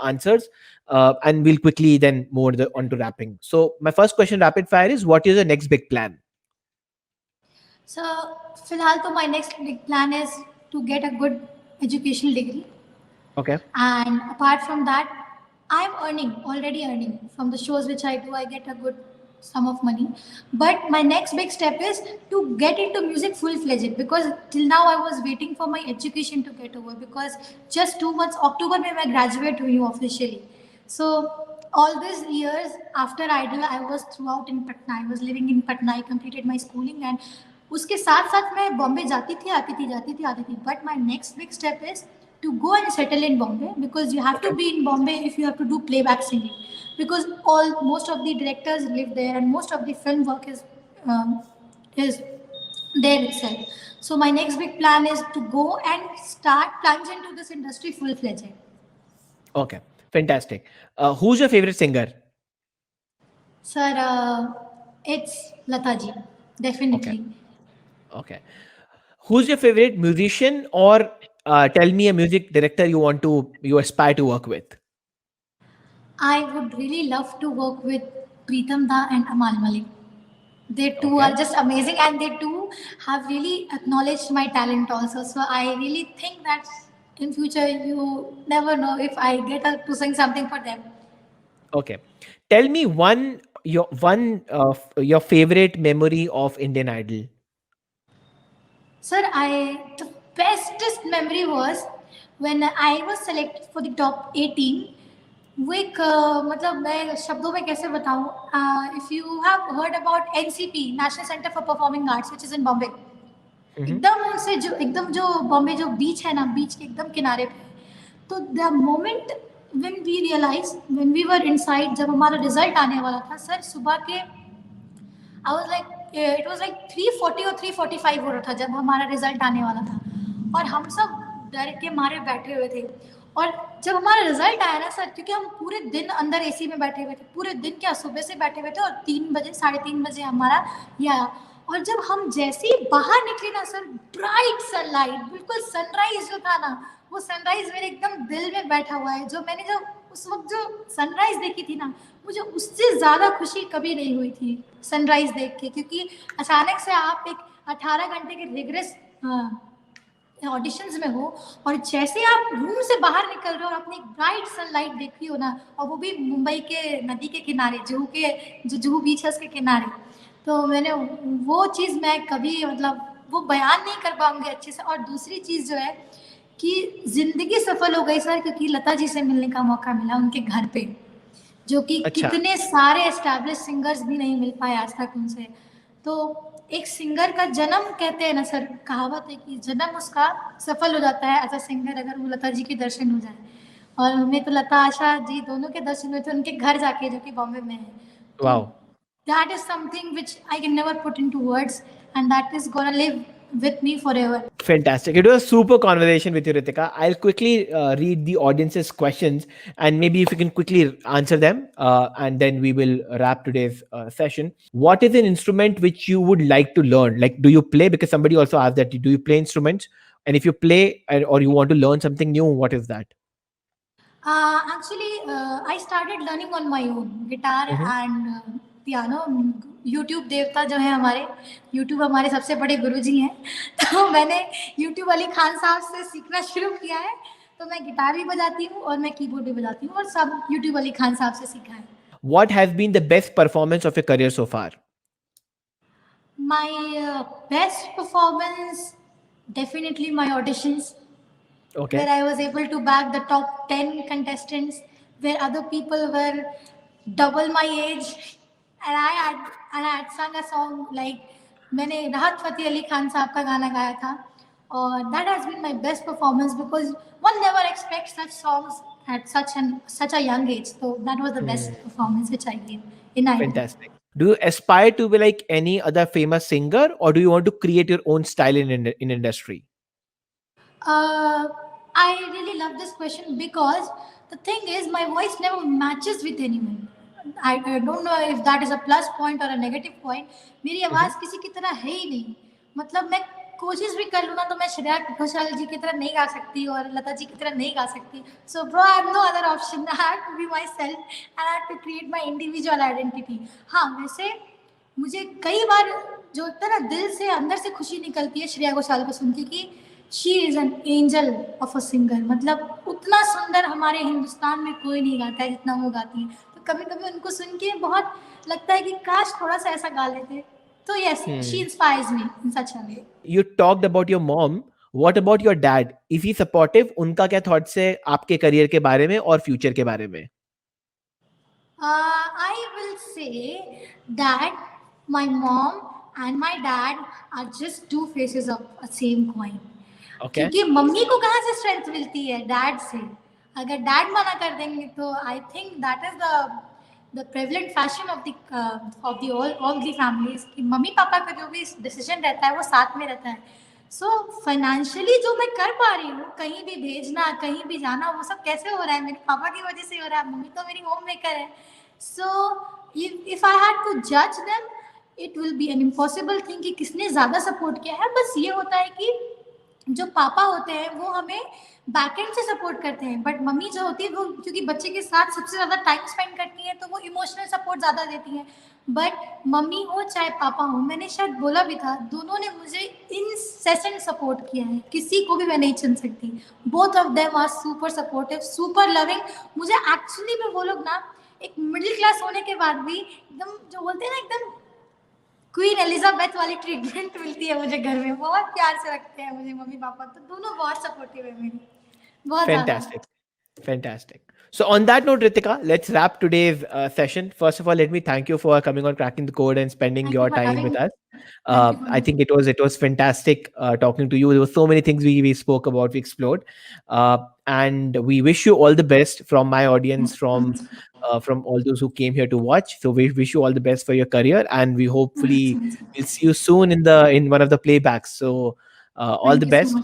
answers, and we'll quickly then move on to rapping. So my first question rapid fire is, what is the next big plan? So फिलहाल तो my next big plan is to get a good educational degree. Okay. And apart from that, I'm already earning from the shows which I do. I get a good sum of money, but my next big step is to get into music full-fledged, because till now I was waiting for my education to get over, because just 2 months, October में मैं graduate हुई हूँ officially. So all these years after Idol, I was throughout in Patna. I was living in Patna. I completed my schooling, and उसके साथ साथ मैं बॉम्बे जाती थी, आती थी. But my next big step is to go and settle in Bombay, because you have to be in Bombay if you have to do playback singing, because most of the directors live there, and most of the film work is there itself. So my next big plan is to go and start plunge into this industry full-fledged. Okay, fantastic. Who's your favorite singer? Sir, it's Lata ji, definitely. Okay. Who's your favorite musician, or tell me a music director you aspire to work with? I would really love to work with Pritam Da and Amal Malik. They two are just amazing, and they two have really acknowledged my talent also. So I really think that in future, you never know if I get to sing something for them. Okay. Tell me your favorite memory of Indian Idol. Sir, the bestest memory was when I was selected for the top 18. वो एक मतलब मैं शब्दों में कैसे बताऊँ, if you have heard about NCP, National Center for Performing Arts, which is in Bombay. एकदम जो बॉम्बे जो बीच है ना, बीच के एकदम किनारे पे. तो the moment when we realized, when we were inside, जब हमारा रिजल्ट आने वाला था सर, सुबह के it was like 3:40 और 3:45 हो रहा था जब हमारा रिजल्ट आने वाला था, और हम सब डर के मारे बैठे हुए थे. और जब हमारा रिजल्ट आया ना सर, क्योंकि हम पूरे दिन अंदर एसी में बैठे हुए थे, पूरे दिन क्या सुबह से बैठे हुए थे, और 3 बजे 3:30 बजे हमारा ये आया। और जब हम जैसे ही बाहर निकले ना सर, ब्राइट सनलाइट, बिल्कुल सनराइज जो था ना, वो सनराइज मेरे एकदम दिल में बैठा हुआ है। जो मैंने जो उस वक्त जो सनराइज देखी थी ना, मुझे उससे ज़्यादा खुशी कभी नहीं हुई थी सनराइज देख के, क्योंकि अचानक से आप एक 18 घंटे के रिग्रेस ऑडिशंस में हो, और जैसे आप रूम से बाहर निकल रहे हो और अपनी ब्राइट सनलाइट देख रही हो ना, और वो भी मुंबई के नदी के किनारे, जुहू के जो जुहू बीच है उसके किनारे, तो मैंने वो चीज़ मैं कभी मतलब वो बयान नहीं कर पाऊंगी अच्छे से। और दूसरी चीज़ जो है कि ज़िंदगी सफल हो गई सर, क्योंकि लता जी से मिलने का मौका मिला उनके घर पे, जो कि अच्छा। कितने सारे एस्टैब्लिश सिंगर्स भी नहीं मिल पाए आज तक उनसे। तो एक सिंगर का जन्म, कहते हैं ना सर, कहावत है कि जन्म उसका सफल हो जाता है एज अ सिंगर अगर वो लता जी के दर्शन हो जाए। और हमें तो लता आशा जी दोनों के दर्शन हुए थे उनके घर जाके, जो कि बॉम्बे में है। तो Wow. that is something which I can never put into words, and that is gonna live with me forever. Fantastic. It was a super conversation with you, Ritika. I'll quickly read the audience's questions, and maybe if you can quickly answer them, and then we will wrap today's session. What is an instrument which you would like to learn? Like, do you play? Because somebody also asked that. Do you play instruments? And if you play or you want to learn something new, what is that? Actually, I started learning on my own guitar Mhm. and piano. YouTube देवता जो है हमारे, YouTube हमारे सबसे बड़े गुरुजी हैं। तो मैंने YouTube अली खान साहब से सीखना शुरू किया है। तो मैं गिटार भी बजाती हूँ और मैं कीबोर्ड भी बजाती हूँ, और सब YouTube अली खान साहब से सीखा है। What has been the best performance of your career so far? My best performance, definitely my auditions, where Okay. I was able to bag the top 10 contestants, where other people were double my age, and I had sung a song like मैंने राहत फ़तेह अली खान साहब का गाना गाया था, और that has been my best performance because one never expects such songs at such a young age. So that was the best Hmm. performance which I gave in Idol. Fantastic. Do you aspire to be like any other famous singer, or do you want to create your own style in industry? Uh, I really love this question because the thing is, my voice never matches with anyone. I don't know if that is a plus point or a negative point. मेरी Mhm. आवाज़ किसी की तरह है ही नहीं। मतलब मैं कोशिश भी कर लूँ ना, तो मैं श्रेया घोषाल जी की तरह नहीं गा सकती और लता जी की तरह नहीं गा सकती। So bro, I have no other option. I have to be myself and I have to create my individual identity. हाँ, वैसे मुझे कई बार जो होता है ना, दिल से अंदर से खुशी निकलती है श्रेया घोषाल को सुन के कि she is an angel of a singer. मतलब उतना सुंदर हमारे हिंदुस्तान में कोई नहीं गाता है जितना वो गाती हैं। तो कभी कभी उनको सुन के बहुत लगता है कि काश थोड़ा सा ऐसा गा लेते। तो yes, she Hmm. Inspires me in such a way. You talked about your mom. What about your dad? Is he supportive? उनका क्या थॉट्स है आपके करियर के बारे में और फ्यूचर के बारे में? I will say that my mom and my dad are just two faces of a same coin. Okay. क्योंकि मम्मी को कहाँ से स्ट्रेंथ मिलती है? डैड से। अगर डैड मना कर देंगे तो I think that is the prevalent fashion of the all the families कि मम्मी पापा का जो भी डिसीजन रहता है वो साथ में रहता है। सो फाइनेंशियली जो मैं कर पा रही हूँ, कहीं भी भेजना, कहीं भी जाना, वो सब कैसे हो रहा है? मेरे पापा की वजह से हो रहा है। मम्मी तो मेरी होम मेकर है। So if I had to जज them, it will be an impossible thing कि किसने ज़्यादा सपोर्ट किया है। बस ये होता है कि जो पापा होते हैं वो हमें बैकएंड से सपोर्ट करते हैं, बट मम्मी जो होती है वो क्योंकि बच्चे के साथ सबसे ज़्यादा टाइम स्पेंड करती हैं तो वो इमोशनल सपोर्ट ज़्यादा देती हैं। बट मम्मी हो चाहे पापा हो, मैंने शायद बोला भी था, दोनों ने मुझे इनसेसेंट सपोर्ट किया है। किसी को भी मैं नहीं चुन सकती। Both of them are super supportive, super loving. मुझे एक्चुअली में वो लोग ना एक मिडिल क्लास होने के बाद भी एकदम जो बोलते हैं ना, एकदम क्वीन एलिजाबेथ वाली ट्रीटमेंट मिलती है मुझे घर में। बहुत प्यार से रखते हैं मुझे मम्मी पापा, तो दोनों बहुत सपोर्टिव है मेरे, बहुत ज़्यादा। Fantastic. Fantastic. So, on that note, Ritika, let's wrap today's session. First of all, let me thank you for coming on Cracking the Code and spending thank you your for time having with me. us. Thank you for I think it was fantastic talking to you. There were so many things we spoke about, we explored, and we wish you all the best from my audience, from all those who came here to watch. So we wish you all the best for your career, and we hopefully will see you soon in one of the playbacks. So all thank the you so best. Much.